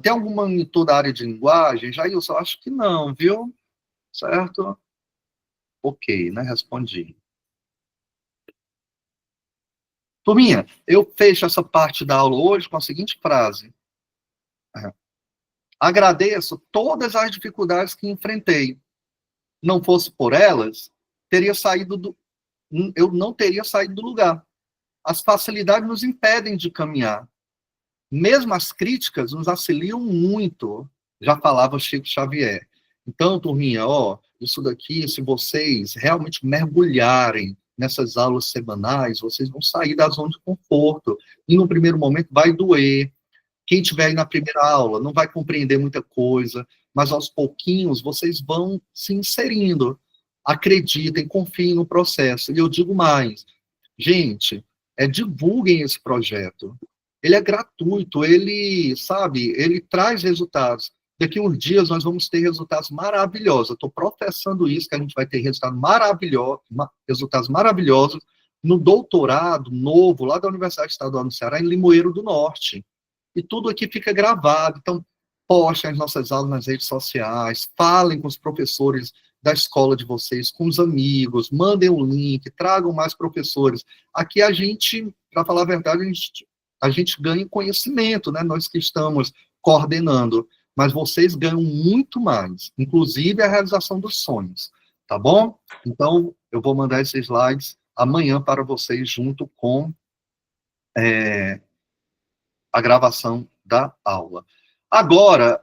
Tem algum monitor da área de linguagem? Jailson, acho que não, viu? Certo? Ok, né? Respondi. Turminha, eu fecho essa parte da aula hoje com a seguinte frase. Agradeço todas as dificuldades que enfrentei. Não fosse por elas, eu não teria saído do lugar. As facilidades nos impedem de caminhar. Mesmo as críticas nos auxiliam muito, já falava Chico Xavier. Então, turminha, isso daqui, se vocês realmente mergulharem nessas aulas semanais, vocês vão sair da zona de conforto. E no primeiro momento vai doer. Quem estiver aí na primeira aula não vai compreender muita coisa, mas aos pouquinhos vocês vão se inserindo. Acreditem, confiem no processo. E eu digo mais, gente, divulguem esse projeto. Ele é gratuito, ele traz resultados. Daqui uns dias nós vamos ter resultados maravilhosos. Eu estou professando isso, que a gente vai ter resultados maravilhosos no doutorado novo, lá da Universidade Estadual do Ceará, em Limoeiro do Norte. E tudo aqui fica gravado. Então, postem as nossas aulas nas redes sociais, falem com os professores da escola de vocês, com os amigos, mandem o link, tragam mais professores. Aqui a gente, para falar a verdade, a gente ganha conhecimento, né? Nós que estamos coordenando, mas vocês ganham muito mais, inclusive a realização dos sonhos, Tá bom? Então, eu vou mandar esses slides amanhã para vocês, junto com a gravação da aula. Agora,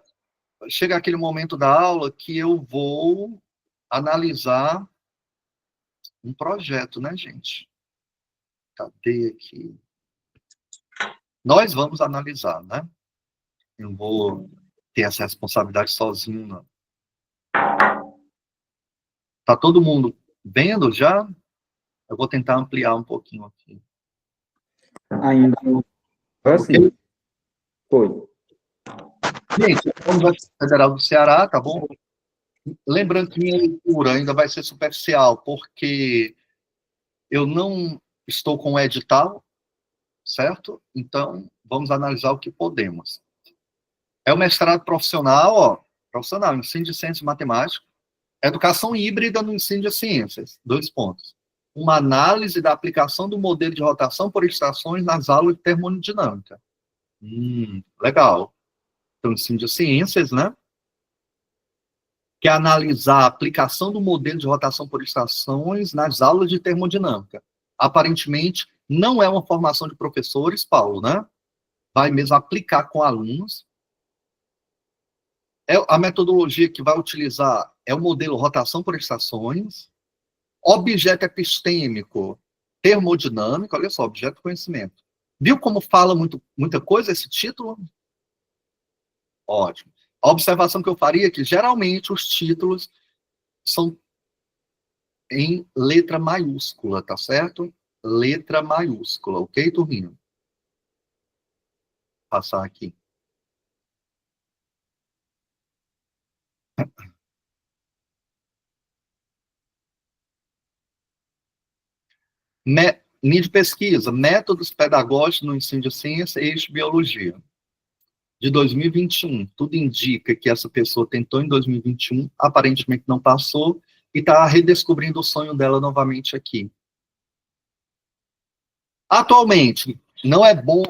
chega aquele momento da aula que eu vou analisar um projeto, né, gente? Cadê aqui? Nós vamos analisar, né? Eu não vou ter essa responsabilidade sozinho, não. Tá todo mundo vendo já? Eu vou tentar ampliar um pouquinho aqui. Ainda não. Assim, foi. Gente, a Universidade Federal do Ceará, tá bom? Lembrando que minha leitura ainda vai ser superficial, porque eu não estou com o edital, certo? Então, vamos analisar o que podemos. É o mestrado profissional, ó, profissional, ensino de ciências e matemática, educação híbrida no ensino de ciências, 2 pontos. Uma análise da aplicação do modelo de rotação por estações nas aulas de termodinâmica. Legal. Então, ensino de ciências, né? Que é analisar a aplicação do modelo de rotação por estações nas aulas de termodinâmica. Aparentemente, não é uma formação de professores, Paulo, né? Vai mesmo aplicar com alunos. A metodologia que vai utilizar é o modelo rotação por estações. Objeto epistêmico, termodinâmico, olha só, objeto de conhecimento. Viu como fala muita coisa esse título? Ótimo. A observação que eu faria é que, geralmente, os títulos são em letra maiúscula, tá certo? Letra maiúscula, ok, turminha? Vou passar aqui. Linha de pesquisa, métodos pedagógicos no ensino de ciência e de biologia. De 2021, tudo indica que essa pessoa tentou em 2021, aparentemente não passou, e está redescobrindo o sonho dela novamente aqui. Atualmente, não é bom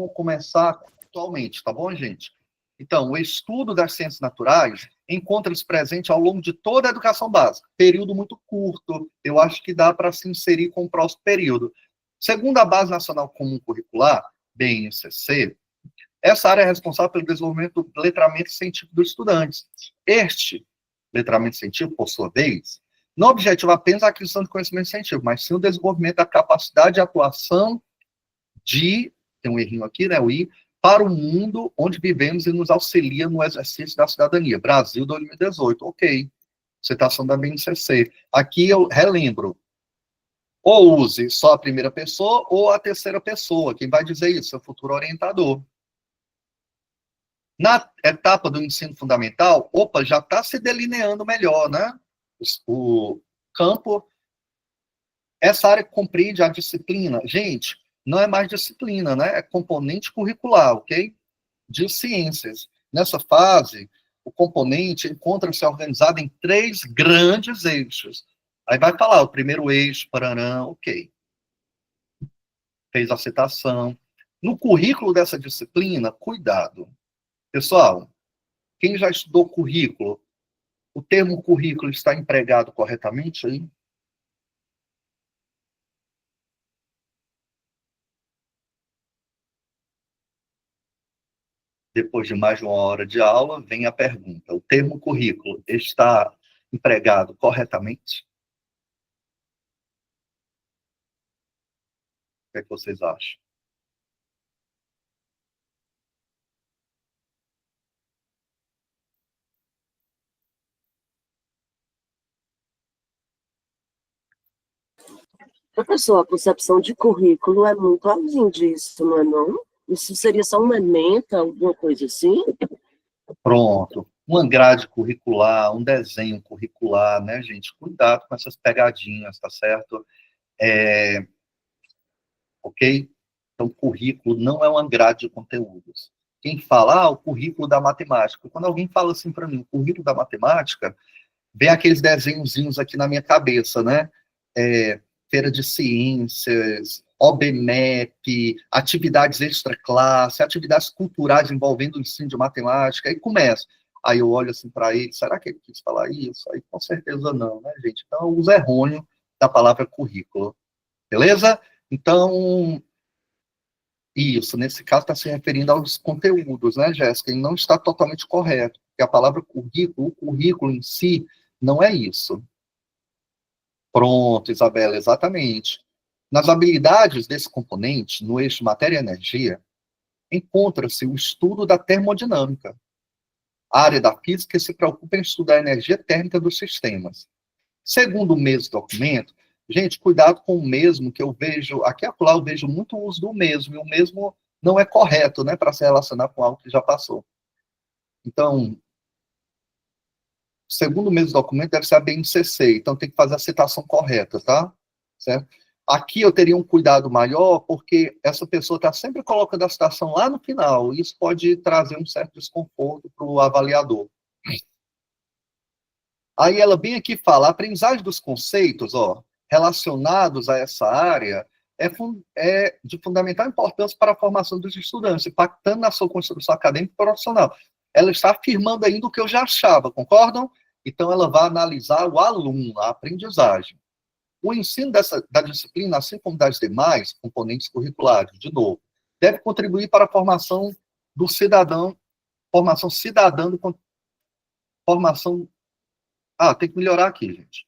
começar atualmente, tá bom, gente? Então, o estudo das ciências naturais encontra-se presente ao longo de toda a educação básica. Período muito curto, eu acho que dá para se inserir com o próximo período. Segundo a Base Nacional Comum Curricular, BNCC, essa área é responsável pelo desenvolvimento do letramento científico dos estudantes. Este letramento científico, por sua vez, não objetiva apenas a aquisição de conhecimento científico, mas sim o desenvolvimento da capacidade de atuação tem um errinho aqui, né, o I, para o mundo onde vivemos e nos auxilia no exercício da cidadania. Brasil 2018, ok. Citação da BNCC. Aqui eu relembro. Ou use só a primeira pessoa ou a terceira pessoa. Quem vai dizer isso é o futuro orientador. Na etapa do ensino fundamental, já está se delineando melhor, né? O campo, essa área compreende a disciplina. Gente, não é mais disciplina, né? É componente curricular, ok? De ciências. Nessa fase, o componente encontra-se organizado em 3 grandes eixos. Aí vai falar, o primeiro eixo, pararã, ok. Fez a citação. No currículo dessa disciplina, cuidado. Pessoal, quem já estudou currículo, o termo currículo está empregado corretamente aí? Depois de mais de 1 hora de aula, vem a pergunta. O termo currículo está empregado corretamente? O que é que vocês acham? Professor, a concepção de currículo é muito além disso, não é não? Isso seria só uma ementa, alguma coisa assim? Pronto. Uma grade curricular, um desenho curricular, né, gente? Cuidado com essas pegadinhas, tá certo? Ok? Então, currículo não é uma grade de conteúdos. Quem fala, o currículo da matemática. Quando alguém fala assim para mim, o currículo da matemática, vem aqueles desenhozinhos aqui na minha cabeça, né? Feira de ciências, OBMEP, atividades extra-classe, atividades culturais envolvendo o ensino de matemática, aí começa. Aí eu olho assim para ele, será que ele quis falar isso? Aí com certeza não, né, gente? Então, o uso errôneo da palavra currículo. Beleza? Então, isso, nesse caso está se referindo aos conteúdos, né, Jéssica? E não está totalmente correto, porque a palavra currículo, o currículo em si, não é isso. Pronto, Isabela, exatamente. Nas habilidades desse componente, no eixo matéria e energia, encontra-se o estudo da termodinâmica, a área da física que se preocupa em estudar a energia térmica dos sistemas. Segundo o mesmo documento, gente, cuidado com o mesmo, que eu vejo, aqui e acolá eu vejo muito uso do mesmo, e o mesmo não é correto, né, para se relacionar com algo que já passou. Então, segundo o mesmo documento, deve ser a BNCC, então tem que fazer a citação correta, tá? Certo? Aqui eu teria um cuidado maior, porque essa pessoa está sempre colocando a citação lá no final, e isso pode trazer um certo desconforto para o avaliador. Aí ela vem aqui fala, a aprendizagem dos conceitos, relacionados a essa área, é de fundamental importância para a formação dos estudantes, impactando na sua construção acadêmica e profissional. Ela está afirmando ainda o que eu já achava, concordam? Então, ela vai analisar o aluno, a aprendizagem. O ensino da disciplina, assim como das demais componentes curriculares, de novo, deve contribuir para a formação do cidadão, formação cidadã, formação... tem que melhorar aqui, gente.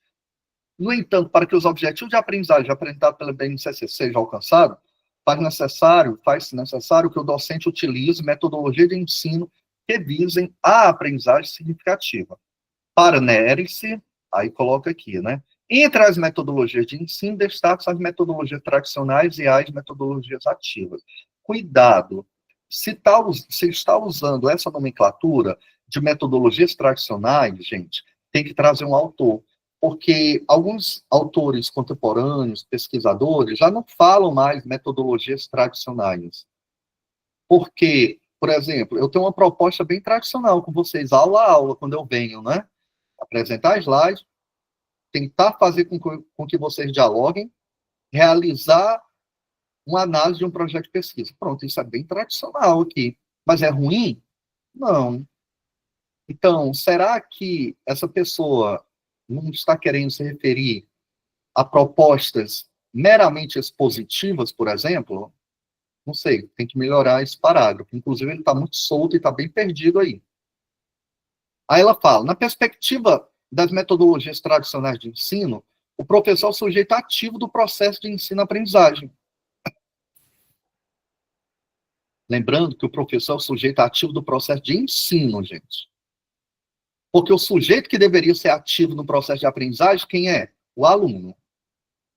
No entanto, para que os objetivos de aprendizagem apresentados pela BNCC sejam alcançados, faz-se necessário que o docente utilize metodologia de ensino que visem a aprendizagem significativa. Para NERIC, aí coloca aqui, né? Entre as metodologias de ensino, destacam as metodologias tradicionais e as metodologias ativas. Cuidado, se está usando essa nomenclatura de metodologias tradicionais, gente, tem que trazer um autor, porque alguns autores contemporâneos, pesquisadores, já não falam mais metodologias tradicionais. Porque, por exemplo, eu tenho uma proposta bem tradicional com vocês, aula a aula, quando eu venho, né? Apresentar slides, tentar fazer com que vocês dialoguem, realizar uma análise de um projeto de pesquisa. Pronto, isso é bem tradicional aqui. Mas é ruim? Não. Então, será que essa pessoa não está querendo se referir a propostas meramente expositivas, por exemplo? Não sei, tem que melhorar esse parágrafo. Inclusive, ele está muito solto e está bem perdido aí. Aí ela fala, na perspectiva das metodologias tradicionais de ensino, o professor é o sujeito ativo do processo de ensino-aprendizagem. Lembrando que o professor é o sujeito ativo do processo de ensino, gente. Porque o sujeito que deveria ser ativo no processo de aprendizagem, quem é? O aluno.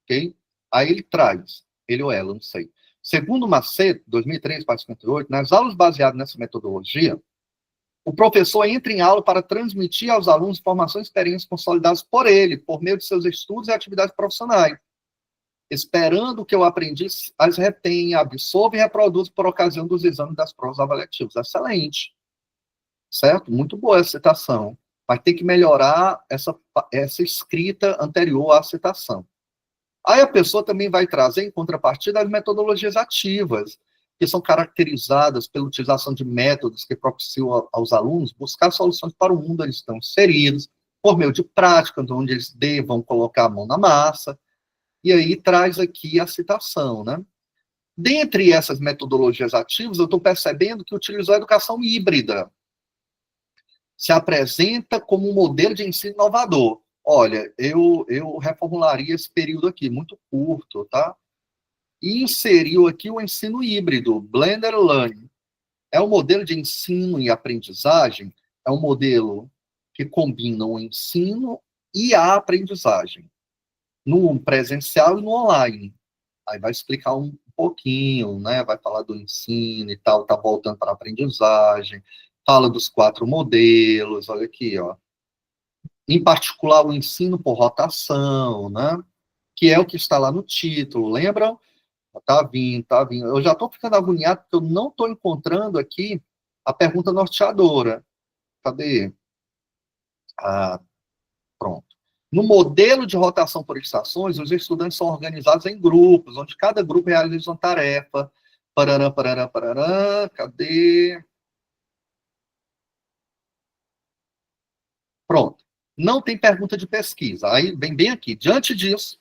Ok? Aí ele traz, ele ou ela, não sei. Segundo Macedo, 2003, página 58, nas aulas baseadas nessa metodologia, o professor entra em aula para transmitir aos alunos informações e experiências consolidadas por ele, por meio de seus estudos e atividades profissionais, esperando que o aprendiz as retenha, absorva e reproduza por ocasião dos exames das provas avaliativas. Excelente. Certo? Muito boa essa citação. Mas tem que melhorar essa escrita anterior à citação. Aí a pessoa também vai trazer, em contrapartida, as metodologias ativas, que são caracterizadas pela utilização de métodos que propiciam aos alunos buscar soluções para o mundo onde eles estão inseridos, por meio de práticas, onde eles devam colocar a mão na massa, e aí traz aqui a citação, né? Dentre essas metodologias ativas, eu estou percebendo que utilizou a educação híbrida. Se apresenta como um modelo de ensino inovador. Olha, eu reformularia esse período aqui, muito curto, tá? E inseriu aqui o ensino híbrido, Blended Learning. É um modelo de ensino e aprendizagem, é um modelo que combina o ensino e a aprendizagem, no presencial e no online. Aí vai explicar um pouquinho, né? Vai falar do ensino e tal, tá voltando para a aprendizagem, fala dos 4 modelos, olha aqui, ó. Em particular, o ensino por rotação, né? Que é o que está lá no título, lembram? Tá vindo, tá vindo. Eu já estou ficando agoniado porque eu não estou encontrando aqui a pergunta norteadora. Cadê? Pronto. No modelo de rotação por estações, os estudantes são organizados em grupos, onde cada grupo realiza uma tarefa. Parará, parará, parará. Cadê? Pronto. Não tem pergunta de pesquisa. Aí vem bem aqui. Diante disso,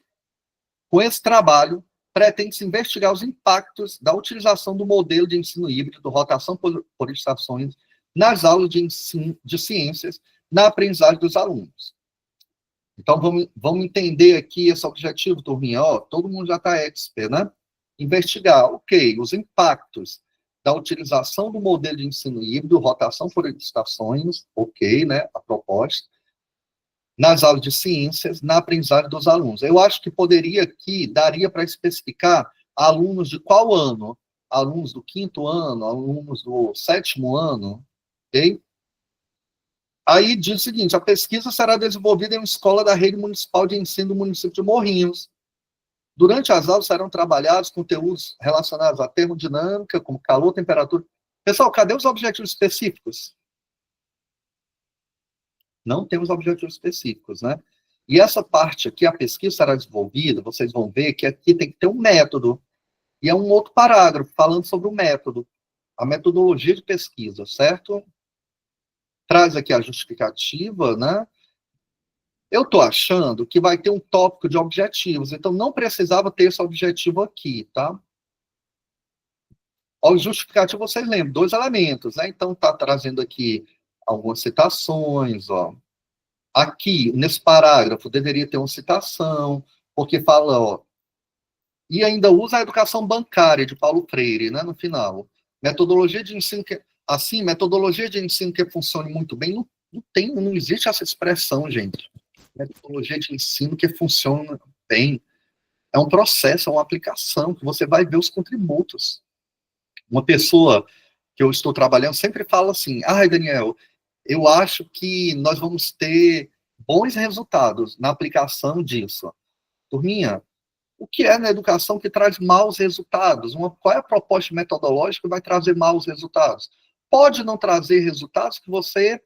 com esse trabalho, pretende-se investigar os impactos da utilização do modelo de ensino híbrido, rotação por estações, nas aulas de ensino de ciências, na aprendizagem dos alunos. Então, vamos entender aqui esse objetivo, turminha. Ó, todo mundo já está expert, né? Investigar, ok, os impactos da utilização do modelo de ensino híbrido, rotação por estações, ok, né? A proposta. Nas aulas de ciências, na aprendizagem dos alunos. Eu acho que poderia aqui, daria para especificar alunos de qual ano? Alunos do 5º ano, alunos do 7º ano, ok? Aí diz o seguinte, a pesquisa será desenvolvida em uma escola da rede municipal de ensino do município de Morrinhos. Durante as aulas serão trabalhados conteúdos relacionados à termodinâmica, como calor, temperatura. Pessoal, cadê os objetivos específicos? Não temos objetivos específicos, né? E essa parte aqui, a pesquisa será desenvolvida, vocês vão ver que aqui tem que ter um método. E é um outro parágrafo falando sobre o método, a metodologia de pesquisa, certo? Traz aqui a justificativa, né? Eu estou achando que vai ter um tópico de objetivos, então não precisava ter esse objetivo aqui, tá? O justificativo, vocês lembram, 2 elementos, né? Então, está trazendo aqui algumas citações, ó. Aqui, nesse parágrafo, deveria ter uma citação, porque fala, ó, e ainda usa a educação bancária de Paulo Freire, né, no final. Metodologia de ensino que, assim, metodologia de ensino que funcione muito bem, não existe essa expressão, gente. Metodologia de ensino que funciona bem. É um processo, é uma aplicação, que você vai ver os contributos. Uma pessoa que eu estou trabalhando sempre fala assim, Daniel, eu acho que nós vamos ter bons resultados na aplicação disso. Turminha, o que é na educação que traz maus resultados? Qual é a proposta metodológica que vai trazer maus resultados? Pode não trazer resultados que você...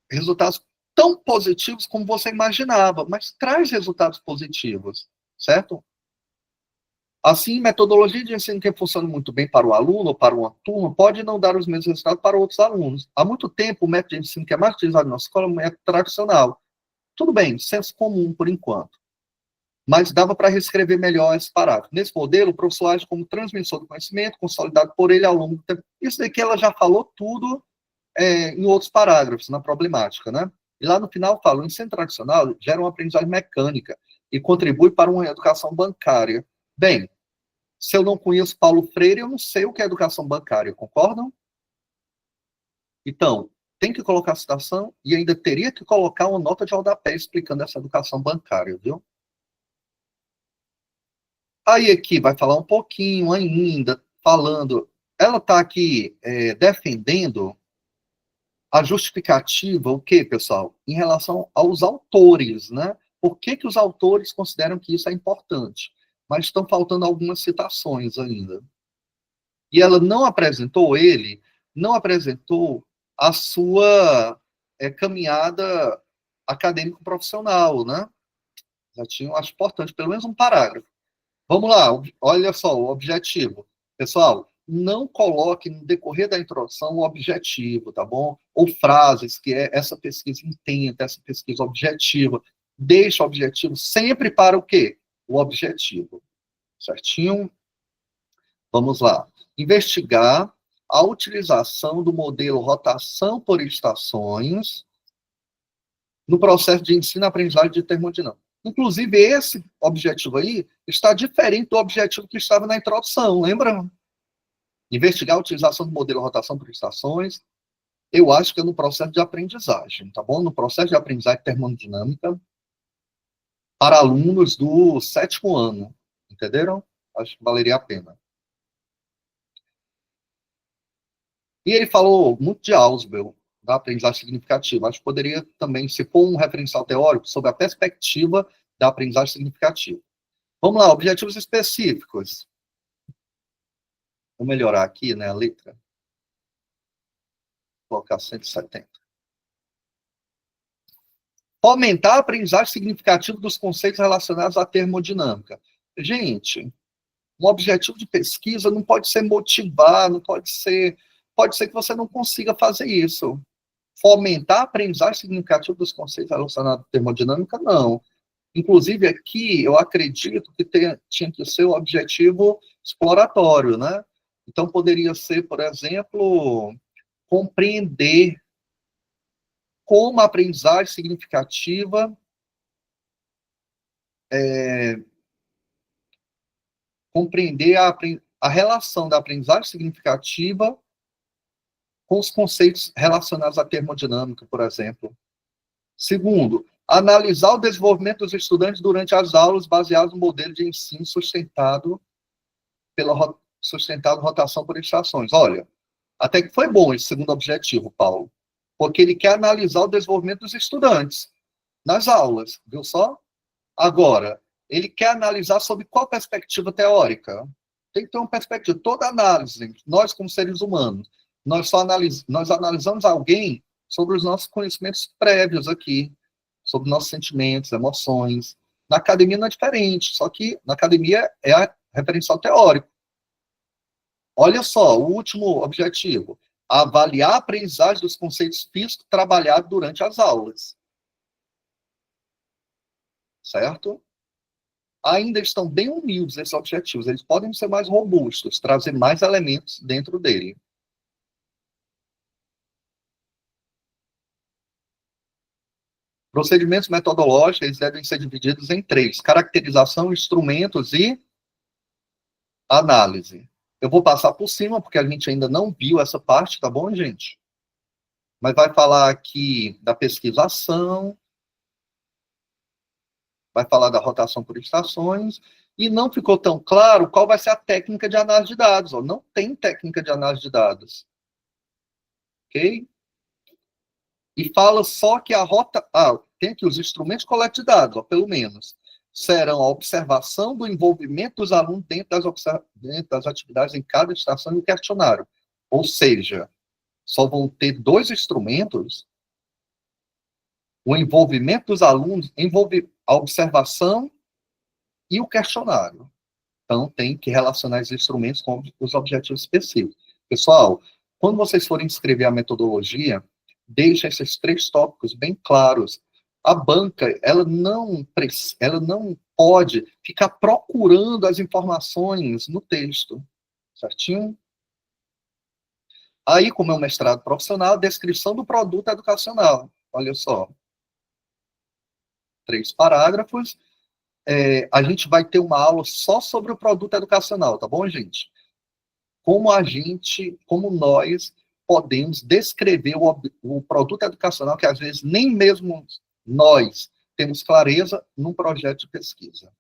resultados tão positivos como você imaginava, mas traz resultados positivos, certo? Assim, metodologia de ensino que funciona muito bem para o aluno ou para uma turma pode não dar os mesmos resultados para outros alunos. Há muito tempo, o método de ensino que é mais utilizado na escola é um método tradicional. Tudo bem, senso comum por enquanto. Mas dava para reescrever melhor esse parágrafo. Nesse modelo, o professor age como transmissor do conhecimento, consolidado por ele ao longo do tempo. Isso daqui ela já falou tudo em outros parágrafos, na problemática, né? E lá no final fala, o ensino tradicional gera uma aprendizagem mecânica e contribui para uma educação bancária. Bem, se eu não conheço Paulo Freire, eu não sei o que é educação bancária, concordam? Então, tem que colocar a citação e ainda teria que colocar uma nota de rodapé explicando essa educação bancária, viu? Aí aqui vai falar um pouquinho ainda, falando... Ela está aqui defendendo a justificativa, o quê, pessoal? Em relação aos autores, né? Por que os autores consideram que isso é importante? Mas estão faltando algumas citações ainda. E ela não apresentou a sua caminhada acadêmico-profissional, né? Já tinha, acho importante, pelo menos um parágrafo. Vamos lá, olha só o objetivo. Pessoal, não coloque no decorrer da introdução o objetivo, tá bom? Ou frases que é essa pesquisa intenta, essa pesquisa objetiva. Deixa o objetivo sempre para o quê? O objetivo. Certinho? Vamos lá. Investigar a utilização do modelo rotação por estações no processo de ensino-aprendizagem de termodinâmica. Inclusive, esse objetivo aí está diferente do objetivo que estava na introdução, lembra? Investigar a utilização do modelo rotação por estações, eu acho que é no processo de aprendizagem, tá bom? No processo de aprendizagem termodinâmica para alunos do 7º ano, entenderam? Acho que valeria a pena. E ele falou muito de Ausubel, da aprendizagem significativa. Acho que poderia também, se for um referencial teórico, sobre a perspectiva da aprendizagem significativa. Vamos lá, objetivos específicos. Vou melhorar aqui, né, a letra. Vou colocar 170. Fomentar a aprendizagem significativa dos conceitos relacionados à termodinâmica. Gente, um objetivo de pesquisa não pode ser motivar, não pode ser... Pode ser que você não consiga fazer isso. fomentar a aprendizagem significativa dos conceitos relacionados à termodinâmica, não. Inclusive, aqui, eu acredito que tinha que ser o objetivo exploratório, né? Então, poderia ser, por exemplo, compreender como a aprendizagem significativa compreender a relação da aprendizagem significativa com os conceitos relacionados à termodinâmica, por exemplo. Segundo, analisar o desenvolvimento dos estudantes durante as aulas baseado no modelo de ensino sustentado rotação por estações. Olha, até que foi bom esse segundo objetivo, Paulo, porque ele quer analisar o desenvolvimento dos estudantes nas aulas, viu só? Agora, ele quer analisar sobre qual perspectiva teórica? Tem que ter uma perspectiva. Toda análise, nós como seres humanos, nós analisamos alguém sobre os nossos conhecimentos prévios aqui, sobre nossos sentimentos, emoções. Na academia não é diferente, só que na academia é referencial teórico. Olha só, o último objetivo, avaliar a aprendizagem dos conceitos físicos trabalhados durante as aulas. Certo? Ainda estão bem humildes esses objetivos, eles podem ser mais robustos, trazer mais elementos dentro dele. Procedimentos metodológicos, eles devem ser divididos em 3, caracterização, instrumentos e análise. Eu vou passar por cima, porque a gente ainda não viu essa parte, tá bom, gente? Mas vai falar aqui da pesquisação, vai falar da rotação por estações, e não ficou tão claro qual vai ser a técnica de análise de dados. Ó. Não tem técnica de análise de dados. Ok? E fala só que a tem aqui os instrumentos de coleta de dados, ó, pelo menos. Serão a observação do envolvimento dos alunos dentro das atividades em cada estação e o questionário. Ou seja, só vão ter 2 instrumentos. O envolvimento dos alunos envolve a observação e o questionário. Então, tem que relacionar esses instrumentos com os objetivos específicos. Pessoal, quando vocês forem escrever a metodologia, deixem esses 3 tópicos bem claros. A banca, ela não pode ficar procurando as informações no texto. Certinho? Aí, como é um mestrado profissional, descrição do produto educacional. Olha só. 3 parágrafos. A gente vai ter uma aula só sobre o produto educacional, tá bom, gente? Como nós podemos descrever o produto educacional, que às vezes nem mesmo nós temos clareza num projeto de pesquisa.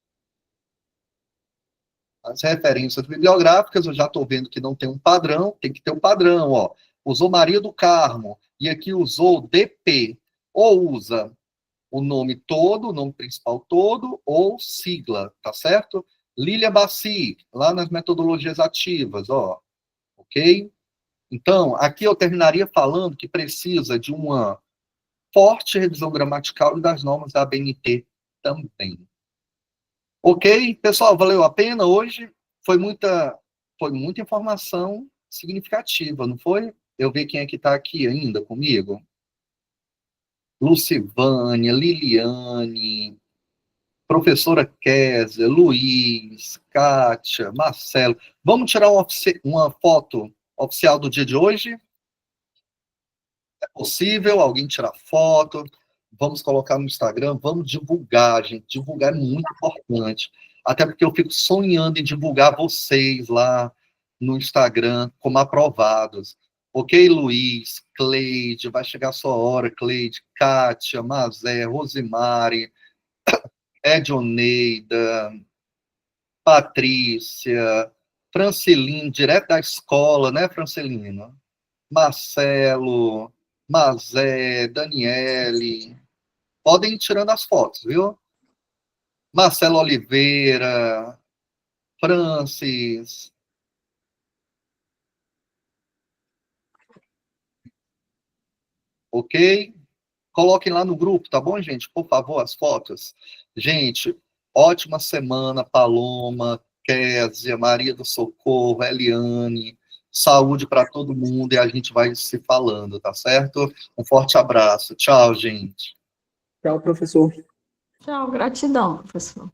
As referências bibliográficas, eu já estou vendo que não tem um padrão, tem que ter um padrão, ó. Usou Maria do Carmo, e aqui usou DP, ou usa o nome todo, o nome principal todo, ou sigla, tá certo? Lilia Bassi, lá nas metodologias ativas, ó. Ok? Então, aqui eu terminaria falando que precisa de uma forte revisão gramatical e das normas da ABNT também. Ok? Pessoal, valeu a pena hoje? Foi muita informação significativa, não foi? Eu ver quem é que está aqui ainda comigo. Lucivânia, Liliane, professora Kézia, Luiz, Kátia, Marcelo. Vamos tirar uma foto oficial do dia de hoje? É possível alguém tirar foto? Vamos colocar no Instagram, vamos divulgar, gente. Divulgar é muito importante. Até porque eu fico sonhando em divulgar vocês lá no Instagram como aprovados. Ok, Luiz, Cleide, vai chegar a sua hora, Cleide, Kátia, Mazé, Rosimari, Edioneida, Patrícia, Franceline, direto da escola, né, Francelina? Marcelo, Mazé, Daniele. Podem ir tirando as fotos, viu? Marcelo Oliveira, Francis. Ok? Coloquem lá no grupo, tá bom, gente? Por favor, as fotos. Gente, ótima semana, Paloma, Kézia, Maria do Socorro, Eliane, saúde para todo mundo e a gente vai se falando, tá certo? Um forte abraço. Tchau, gente. Tchau, professor. Tchau, gratidão, professor.